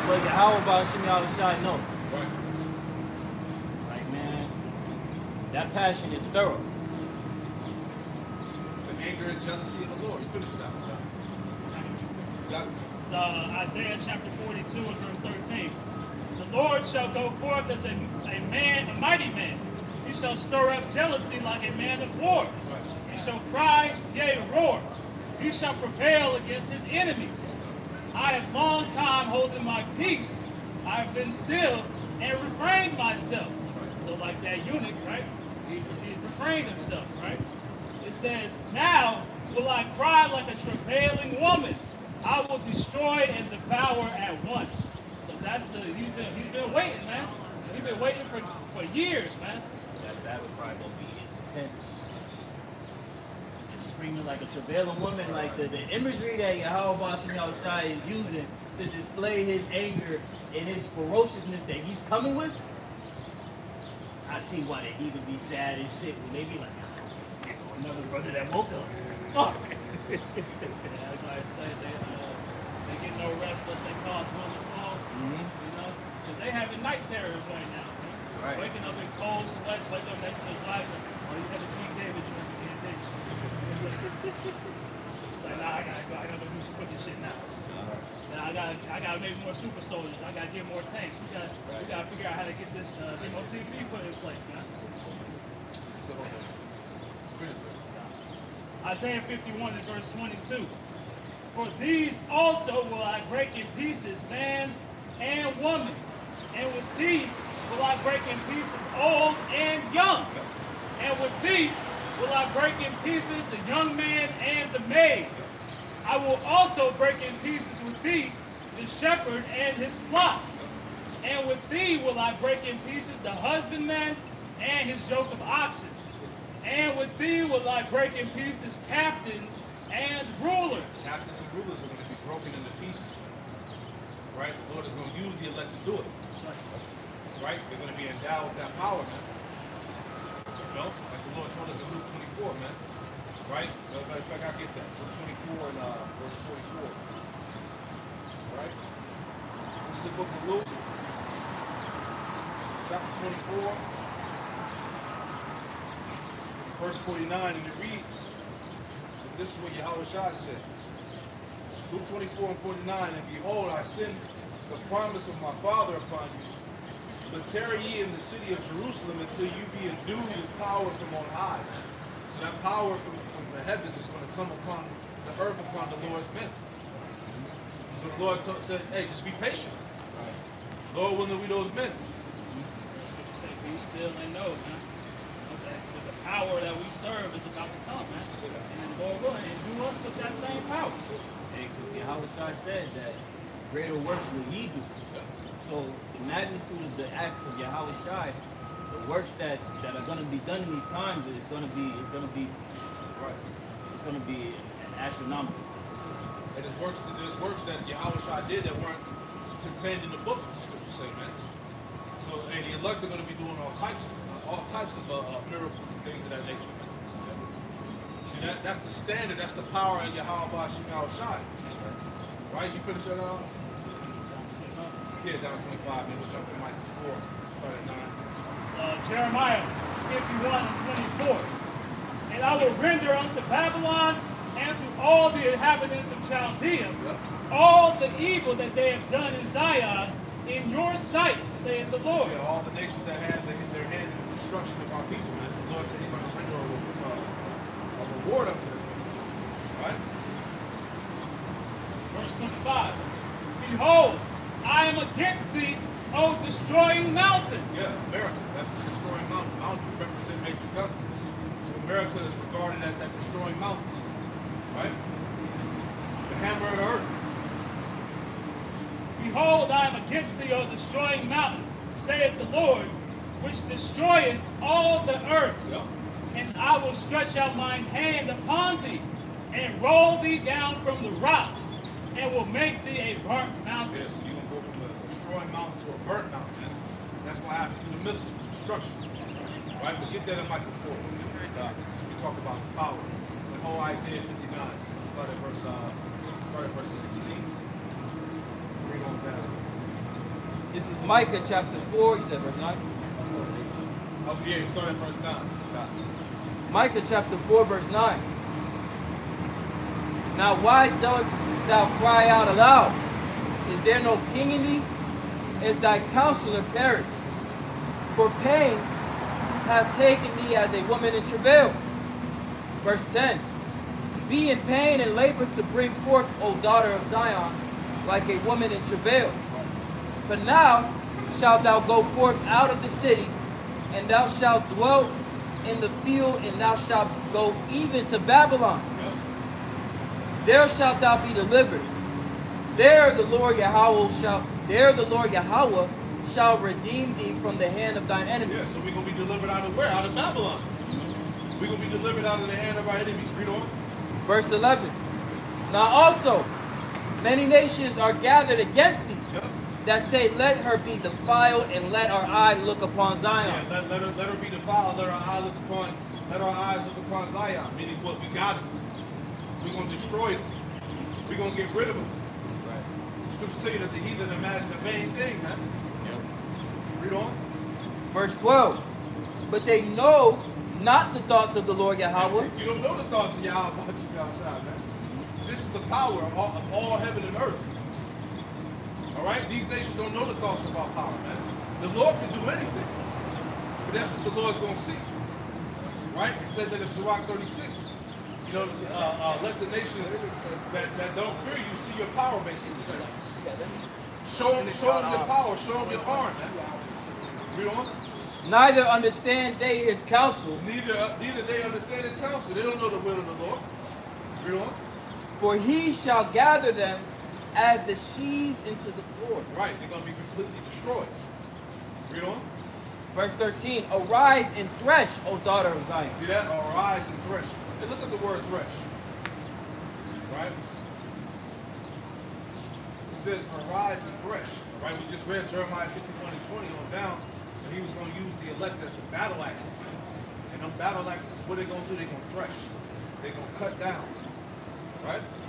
But how about Shem Yahweh Shai know? Right. Like, man, that passion is thorough. It's the anger and jealousy of the Lord. You finish it out. You got it? So Isaiah chapter 42 and verse 13. The Lord shall go forth as a mighty man. He shall stir up jealousy like a man of war. He shall cry, yea, roar. He shall prevail against his enemies. I have long time holding my peace. I have been still and refrained myself. So like that eunuch, right? He refrained himself, right? It says, now will I cry like a travailing woman. I will destroy and devour at once. So that's he's been waiting, man. He's been waiting for years, man. That was probably gonna be intense. Just screaming like a travailing woman, like the imagery that Yahweh Shem Yahweh Shai is using to display his anger and his ferociousness that he's coming with. I see why they even be sad and shit when they be like, oh, another brother that woke up. Fuck. Yeah, that's why I say they get no rest unless they cause will and fall. You know, because they having night terrors right now. Man. Right. Waking up in cold sweats, wake up next to his wife, and, oh, you got a King David drink again, didn't you? It's like, nah, I gotta go put this shit now. Now I gotta make more super soldiers. I gotta get more tanks. We gotta figure out how to get this MOTP put in place, man. Still hold that. Finish it. Isaiah 51 and verse 22. For these also will I break in pieces, man and woman, and with thee will I break in pieces old and young, and with thee will I break in pieces the young man and the maid. I will also break in pieces with thee the shepherd and his flock, and with thee will I break in pieces the husbandman and his yoke of oxen, and with thee will I break in pieces captains and rulers. Captains and rulers are going to be broken into pieces, right? The Lord is going to use the elect to do it, right? They're going to be endowed with that power, man. You know, like the Lord told us in Luke 24, man. Right? Matter of fact, I get that. Luke 24 and verse 44. Right? This is the book of Luke, chapter 24, verse 49, and it reads, this is what Yahweh Shai said. Luke 24 and 49, and behold, I send the promise of my Father upon you. But tarry ye in the city of Jerusalem until you be endued with power from on high. So that power from the heavens is going to come upon the earth, upon the Lord's men. So the Lord said, hey, just be patient. Lord willing, we those men. Say, be still and know, man. Okay. But the power that we serve is about to come, man. And Lord willing, and do us with that same power. And Yahweh Shai said that greater works will ye do. So the magnitude of the acts of Yahweh Shai, the works that are going to be done in these times is going to be astronomical. And there's works that Yahweh Shai did that weren't contained in the book, as the scriptures say, man. So, and the elect are going to be doing all types of miracles and things of that nature, man. See, that's the standard, that's the power of Yahweh Shai. Right? You finish that out? Yeah, down 25, man. We'll jump to Micah 4, start at 9. Jeremiah 51 and 24. And I will render unto Babylon and to all the inhabitants of Chaldea all the evil that they have done in Zion in your sight, saith the Lord. Yeah, all the nations that had their hand in the destruction of our people, man. The Lord said he's going to render a reward unto them. Right? Verse 25. Behold, I am against thee, O destroying mountain. Yeah, America. That's the destroying mountain. Mountains represent major governments. So America is regarded as that destroying mountains. Right? The hammer of the earth. Behold, I am against thee, O destroying mountain, saith the Lord, which destroyest all the earth. Yep. And I will stretch out mine hand upon thee, and roll thee down from the rocks, and will make thee a burnt mountain. Yeah, so you're going to go from a destroying mountain to a burnt mountain, man. That's going to happen through the missiles, the destruction. Right? But get that in Micah 4. We talk about the power. The whole Isaiah 59. Start at verse 16. Bring on down. This is Micah chapter 4, he said verse 9. Oh, yeah, start at verse 9. Micah chapter 4, verse 9. Now why dost thou cry out aloud? Is there no king in thee? Is thy counselor perished? For pains have taken thee as a woman in travail. Verse 10. Be in pain and labor to bring forth, O daughter of Zion, like a woman in travail. For now shalt thou go forth out of the city, and thou shalt dwell in the field, and thou shalt go even to Babylon. There shalt thou be delivered. There the Lord Yahweh shall redeem thee from the hand of thine enemies. Yeah, so we're going to be delivered out of where? Out of Babylon. We're going to be delivered out of the hand of our enemies. Read on. Verse 11. Now also, many nations are gathered against thee, that say, let her be defiled, and let our eye look upon Zion. Yeah, let her be defiled, let our eyes look upon Zion. Meaning what? We got him. We're going to destroy them. We're going to get rid of them. Right. Scriptures tell you that the heathen imagine a vain thing, man. Yep. Read on. Verse 12. But they know not the thoughts of the Lord Yahweh. You don't know the thoughts of Yahweh about you outside, man. This is the power of all heaven and earth. All right? These nations don't know the thoughts of our power, man. The Lord can do anything. But that's what the Lord's going to see. Right? It said that in Sirach 36, you know, let the nations that don't fear you see your power, basically. Show them your power. Show them your arm, man. Read on. Neither understand they his counsel. Neither they understand his counsel. They don't know the will of the Lord. Read on. For he shall gather them as the sheaves into the floor. Right, they're going to be completely destroyed. Read on. Verse 13. Arise and thresh, O daughter of Zion. See that? Arise and thresh. Hey, look at the word thresh. Right? It says arise and thresh. Right? We just read Jeremiah 51 and 20 on down. He was going to use the elect as the battle axes, man. And them battle axes, what they're going to do, they're going to thresh. They're going to cut down. Right? Just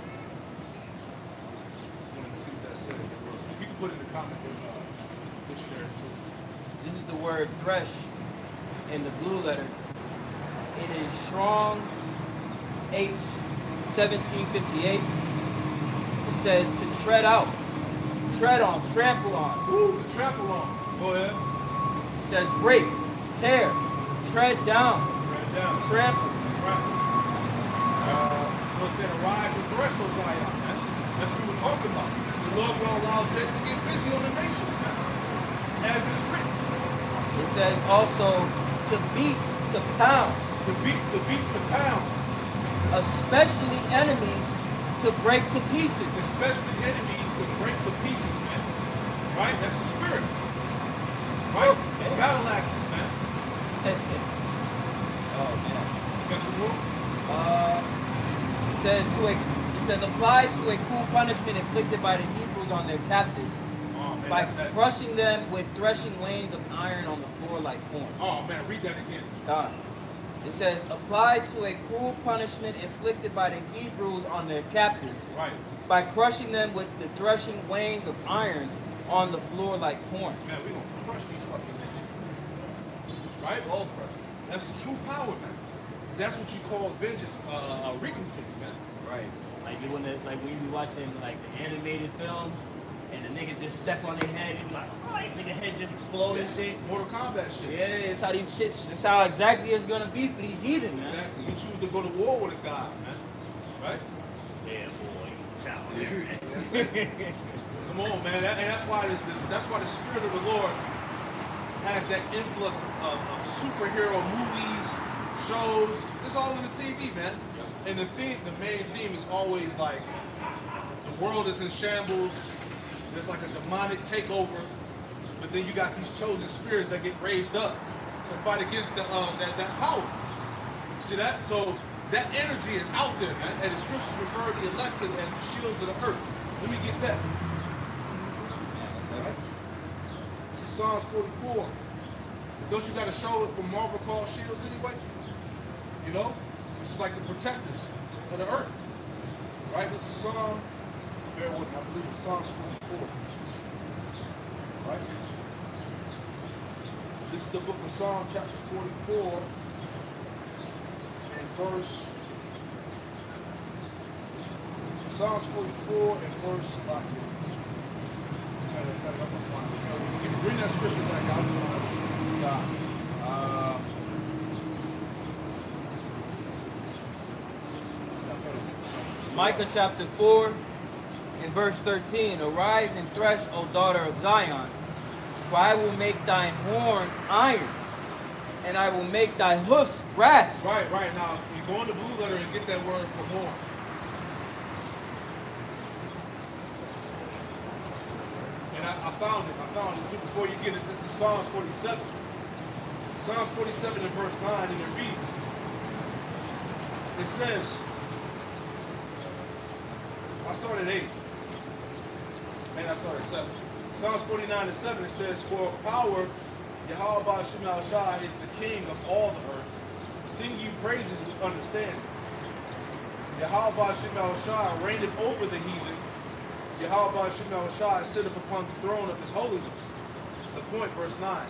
wanted to see what that says. You can put it in the comment dictionary too. This is the word thresh in the blue letter. It is Strong's H 1758. It says to tread out, tread on, trample on. Woo, to trample on. Go ahead. It says break, tear, tread down, trample. So it said arise and thresh, O Zion, man. That's what we were talking about. The Lord will allow Jacob to get busy on the nations, man. As it is written. It says also to beat, to pound. To beat, to pound. Especially enemies to break to pieces. Especially enemies to break to pieces, man. Right? That's the spirit. Right? Okay. Battle axes, man. Oh man. You got some more? It says apply to a cruel punishment inflicted by the Hebrews on their captives. Oh, man, by crushing them with threshing wains of iron on the floor like corn. Oh man, read that again. God. It says apply to a cruel punishment inflicted by the Hebrews on their captives. Right. By crushing them with the threshing wains of iron on the floor like corn. Man, we're going to crush these fucking nations. Right? All crush. That's true power, man. That's what you call vengeance, recompense, man. Right. Like when you be watching like the animated films and the nigga just step on their head and be like, oh, nigga head just explode and shit. Mortal Kombat shit. Yeah, it's how these shits, it's how exactly it's gonna be for these heathen, man. Exactly. You choose to go to war with a god, man. Right? Yeah, boy. Come on, man. That's why the Spirit of the Lord has that influx of superhero movies, shows. It's all in the TV, man. Yep. And the main theme is always like the world is in shambles. There's like a demonic takeover, but then you got these chosen spirits that get raised up to fight against that power. See that? So that energy is out there, man. And the scriptures refer to the elected as the shields of the earth. Let me get that. Right? This is Psalms 44. Don't you got a show from Marvel called Shields anyway? You know? This is like the protectors of the earth. Right? This is Psalm, bear with me, I believe it's Psalms 44. Right? This is the book of Psalm chapter 44 and verse Psalms 44 and verse bring that scripture back out. Micah chapter 4 and verse 13. Arise and thresh, O daughter of Zion, for I will make thine horn iron, and I will make thy hoofs brass. Right. Now, you go in the blue letter and get that word for horn. And I found it too before you get it. This is Psalms 47. Psalms 47 and verse 9, and it reads, it says, I started at 8, and I started at 7. Psalms 49 and 7, it says, for power, Yahweh Shema Shai is the king of all the earth. Sing you praises with understanding. Yahweh Shema Shai reigneth over the heathen. Yahweh Shema Shai sitteth upon the throne of his holiness. The point, verse 9.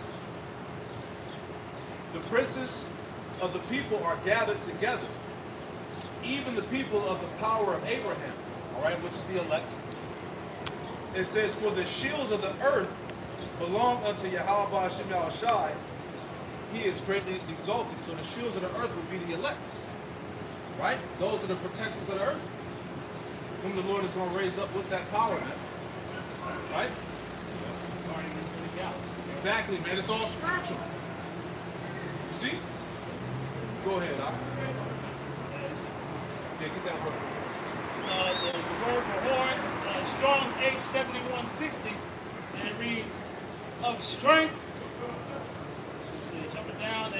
The princes of the people are gathered together, even the people of the power of Abraham, all right, which is the elect. It says, for the shields of the earth belong unto Yahweh Hashem Yahushai. He is greatly exalted. So the shields of the earth would be the elect, right? Those are the protectors of the earth, whom the Lord is going to raise up with that power, man. Right? Exactly, man. It's all spiritual. You see? Go ahead, Doc. Yeah, get that word. The word for horns is Strong's H7160, and it reads, of strength, let's see, jumping down,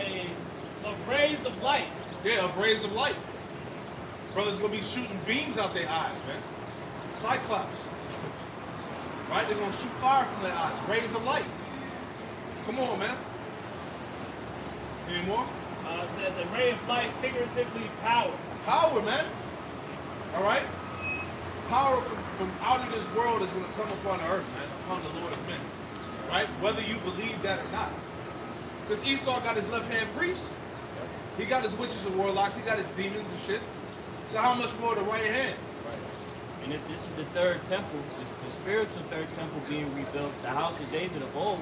of rays of light. Yeah, of rays of light. Brothers going to be shooting beams out their eyes, man. Cyclops. Right? They're going to shoot fire from their eyes. Rays of light. Come on, man. Any more? It says a ray of light, figuratively power. Power, man. All right? Power from out of this world is going to come upon the earth, man, upon the Lord's men. Right? Whether you believe that or not. Because Esau got his left-hand priests. He got his witches and warlocks. He got his demons and shit. So how much more the right hand? Right. And if this is the third temple, the spiritual third temple being rebuilt, the house of David of old,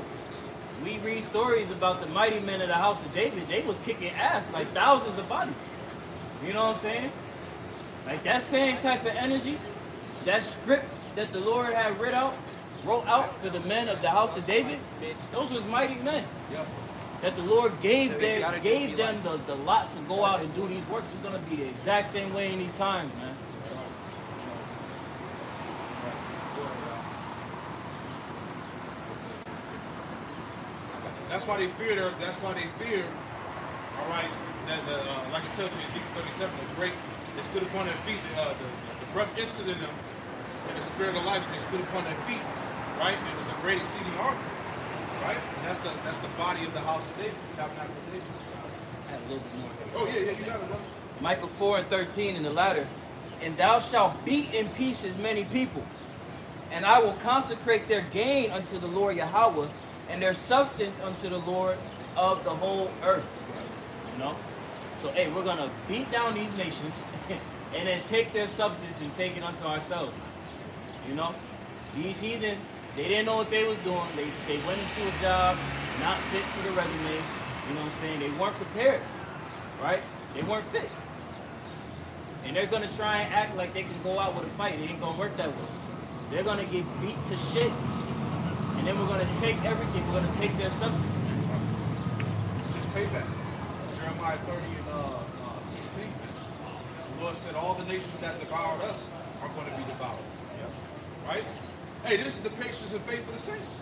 we read stories about the mighty men of the house of David. They was kicking ass like thousands of bodies. You know what I'm saying? Like that same type of energy, that script that the Lord had wrote out for the men of the house of David, those was mighty men. Yep. That the Lord gave them the lot to go out and do these works. Is going to be the exact same way in these times, man. That's why they fear. That's why they fear. All right, that like it tells you in Ezekiel 37, the great. They stood upon their feet. The breath entered in them, and the spirit of life. They stood upon their feet. Right. It was a great exceeding army. Right. And that's the body of the house of David, the tabernacle of David. I have a little bit more. Oh yeah, you got it, brother. Micah 4:13 in the latter, and thou shalt beat in pieces many people, and I will consecrate their gain unto the Lord Yahweh, and their substance unto the Lord of the whole earth. You know? So, hey, we're going to beat down these nations and then take their substance and take it unto ourselves. You know? These heathen, they didn't know what they was doing. They went into a job not fit for the resume. You know what I'm saying? They weren't prepared. Right? They weren't fit. And they're going to try and act like they can go out with a fight. It ain't going to work that way. They're going to get beat to shit. And then we're going to take everything. We're going to take their substance. It's just payback. Jeremiah 30 and 16. Man. The Lord said all the nations that devoured us are going to be devoured. Right? Hey, this is the patience and faith of the saints.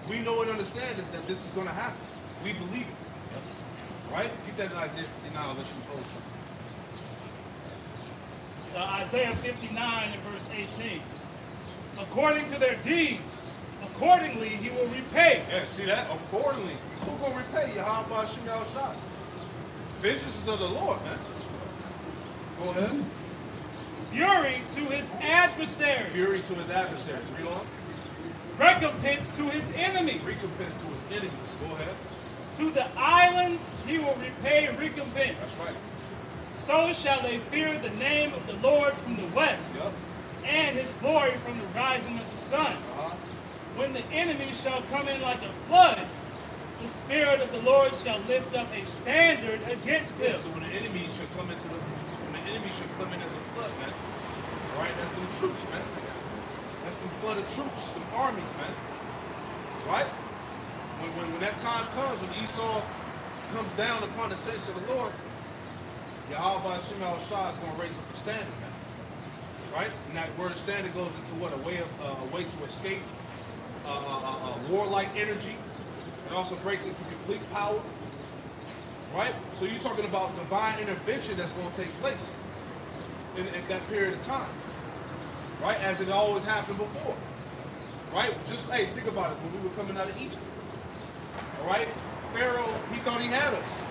We know and understand is that this is going to happen. We believe it. Right? Keep that in Isaiah 59 unless you hold something. So Isaiah 59 and verse 18. According to their deeds, accordingly he will repay. Yeah, see that? Accordingly. Who's going to repay? Yahweh Hashem Yahushai. Vengeance is of the Lord, man. Go ahead. Fury to his adversaries. Fury to his adversaries. Read on. Recompense to his enemies. Recompense to his enemies. Go ahead. To the islands he will repay recompense. That's right. So shall they fear the name of the Lord from the west, Yep. and his glory from the rising of the sun. Uh-huh. When the enemy shall come in like a flood, the Spirit of the Lord shall lift up a standard against him. So when the enemy should come in as a flood, man. Right? That's them troops, man. That's them flood of troops, them armies, man. Right? When that time comes, when Esau comes down upon the saints of the Lord, Yahweh Hashem Yahushai is going to raise up a standard, man. Right? And that word standard goes into what? A way to escape warlike energy. It also breaks into complete power. Right? So you're talking about divine intervention that's going to take place in that period of time. Right? As it always happened before. Right? Just, hey, think about it. When we were coming out of Egypt. All right? Pharaoh, he thought he had us.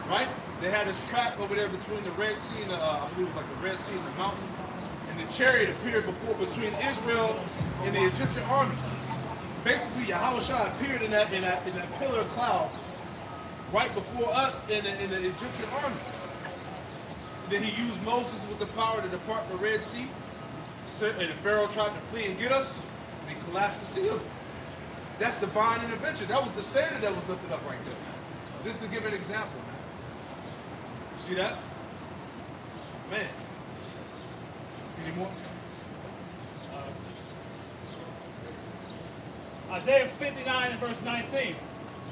Right? They had this trap over there between the Red Sea and I believe it was like the Red Sea and the mountain. And the chariot appeared between Israel and the Egyptian army. Basically, Yahushua appeared in that pillar of cloud right before us in the Egyptian army. And then he used Moses with the power to depart the Red Sea. And the Pharaoh tried to flee and get us, and he collapsed the seal. That's divine intervention. That was the standard that was lifted up right there. Just to give an example, man. You see that? Man. Any more? Isaiah 59 and verse 19.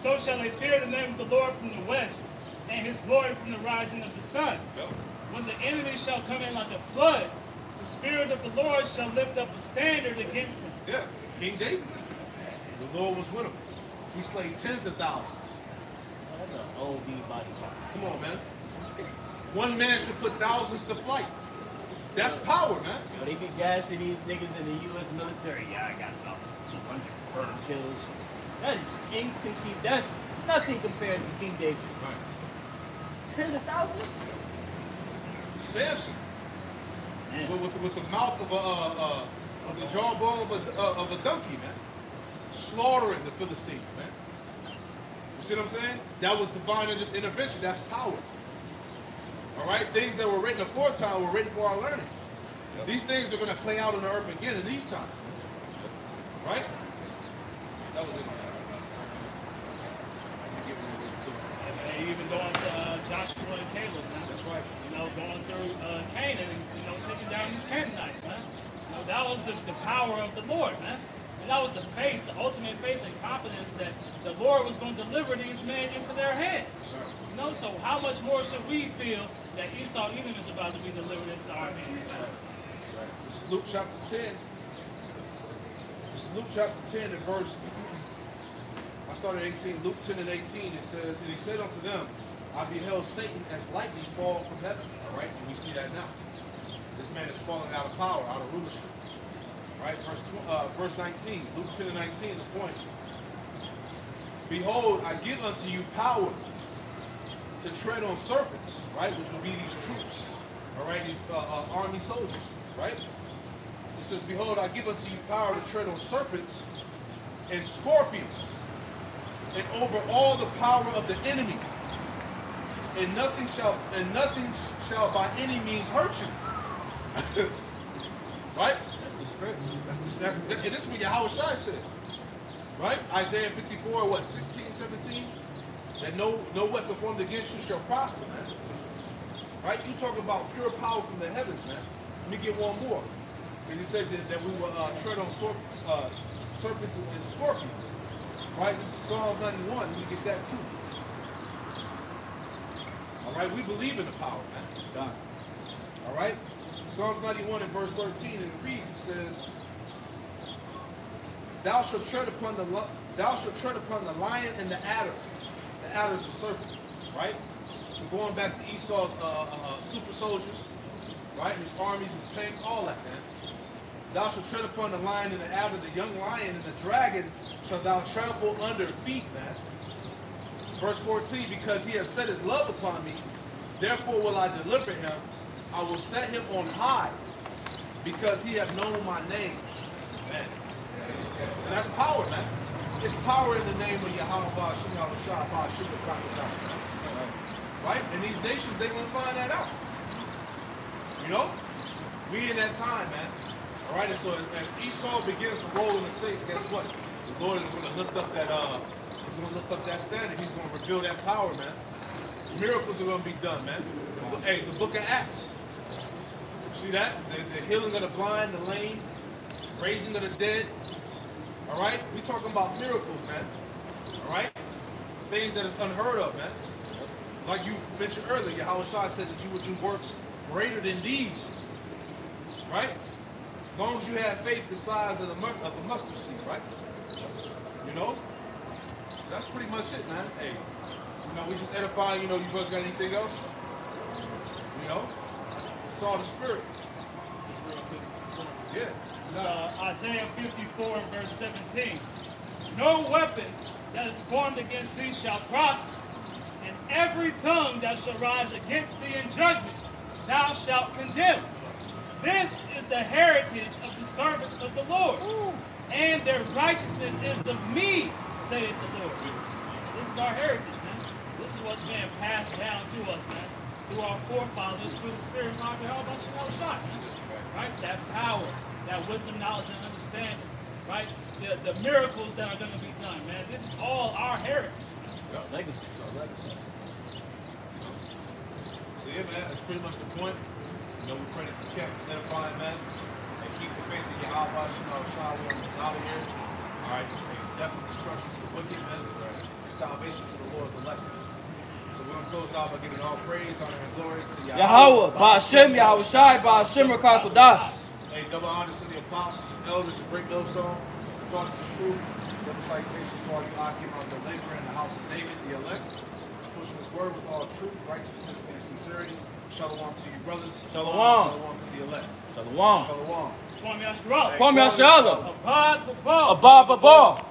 So shall they fear the name of the Lord from the west, and his glory from the rising of the sun. Yep. When the enemy shall come in like a flood, the Spirit of the Lord shall lift up a standard against him. Yeah, King David. The Lord was with him. He slayed tens of thousands. Oh, that's an OB body part. Come on, man. One man should put thousands to flight. That's power, man. Yo, they be gassing these niggas in the U.S. military. Yeah, I got about 200 confirmed kills. That is inconceivable. That's nothing compared to King David. Right. Tens of thousands? Samson. Man. With the mouth of the jawbone of a donkey, man. Slaughtering the Philistines, man. You see what I'm saying? That was divine intervention. That's power. All right? Things that were written aforetime were written for our learning. Yep. These things are going to play out on the earth again in these times. Right? That was it. And even going to Joshua and Caleb, man. That's right. You know, going through Canaan and, you know, taking down these Canaanites, man. You know, that was the power of the Lord, man. And that was the faith, the ultimate faith and confidence that the Lord was going to deliver these men into their hands. Sure. You know, so how much more should we feel that Esau Edom is about to be delivered into our hands? That's right. This is Luke chapter 10. This is Luke chapter 10 and verse, I started 18, Luke 10 and 18, it says, and he said unto them, I beheld Satan as lightning fall from heaven. All right, and we see that now. This man is falling out of power, out of rulership. Right, verse 19, Luke 10 and 19, the point. Behold, I give unto you power to tread on serpents, right, which will be these troops, all right, these army soldiers, right? It says, behold, I give unto you power to tread on serpents and scorpions, and over all the power of the enemy, and nothing shall by any means hurt you. Right? And this is what Yahushua said, right? Isaiah 54, what, 16, 17? That no weapon formed against you shall prosper, man. Right? You talk about pure power from the heavens, man. Let me get one more. Because he said that we will tread on serpents and scorpions. Right? This is Psalm 91. Let me get that too. All right? We believe in the power, man. God. All right? Psalms 91 and verse 13, and it reads, it says, Thou shalt tread upon the lion and the adder. The adder is the serpent, right? So going back to Esau's super soldiers, right? His armies, his tanks, all that, man. Thou shalt tread upon the lion and the adder, the young lion and the dragon shalt thou trample under feet, man. Verse 14, because he has set his love upon me, therefore will I deliver him. I will set him on high, because he have known my names. Man. So that's power, man. It's power in the name of Yahweh, right? And these nations, they're going to find that out. You know? We in that time, man. All right, and so as Esau begins to roll in the saints, guess what? The Lord is going to lift up that, he's going to lift up that standard. He's going to reveal that power, man. Miracles are going to be done, man. Hey, the book of Acts. See that? The healing of the blind, the lame, raising of the dead. All right? We talking about miracles, man. All right? Things that is unheard of, man. Like you mentioned earlier, Yahushua said that you would do works greater than these. Right? As long as you have faith the size of the mustard seed, right? You know? So that's pretty much it, man. Hey, you know, we just edifying, you know, you brothers got anything else? You know? It's all the spirit. Yeah. It's Isaiah 54 and verse 17. No weapon that is formed against thee shall prosper, and every tongue that shall rise against thee in judgment thou shalt condemn. This is the heritage of the servants of the Lord, and their righteousness is of me, saith the Lord. So this is our heritage, man. This is what's being passed down to us, man. Through our forefathers, through the Spirit of God, how about you know shot? Right? That power, that wisdom, knowledge, and understanding. Right? The miracles that are going to be done, man. This is all our heritage. It's our legacy. It's our legacy. So yeah, man, that's pretty much the point. You know, we pray that this camp is edifying, man. And keep the faith in Yahweh, Shah, when it's out of here. All right? And definitely destruction to the wicked, man. And salvation to the Lord's elect. So we're going to close it out by giving all praise, honor, and glory to Yahweh, Ba'ashem, Yahweh Shai, Ba'ashem, Rakakodash. Hey, double honors to the apostles and elders and great millstone. The taught us the truth. Double salutations to all you Akim out the labor in the house of David, the elect. Just pushing his word with all truth, righteousness, and sincerity. Shalom to you, brothers. Shalom. Shalom to the elect. Shalom. Shalom. Kwame Yashua. Kwame Yashua. Abad Baba. Abba, Baba.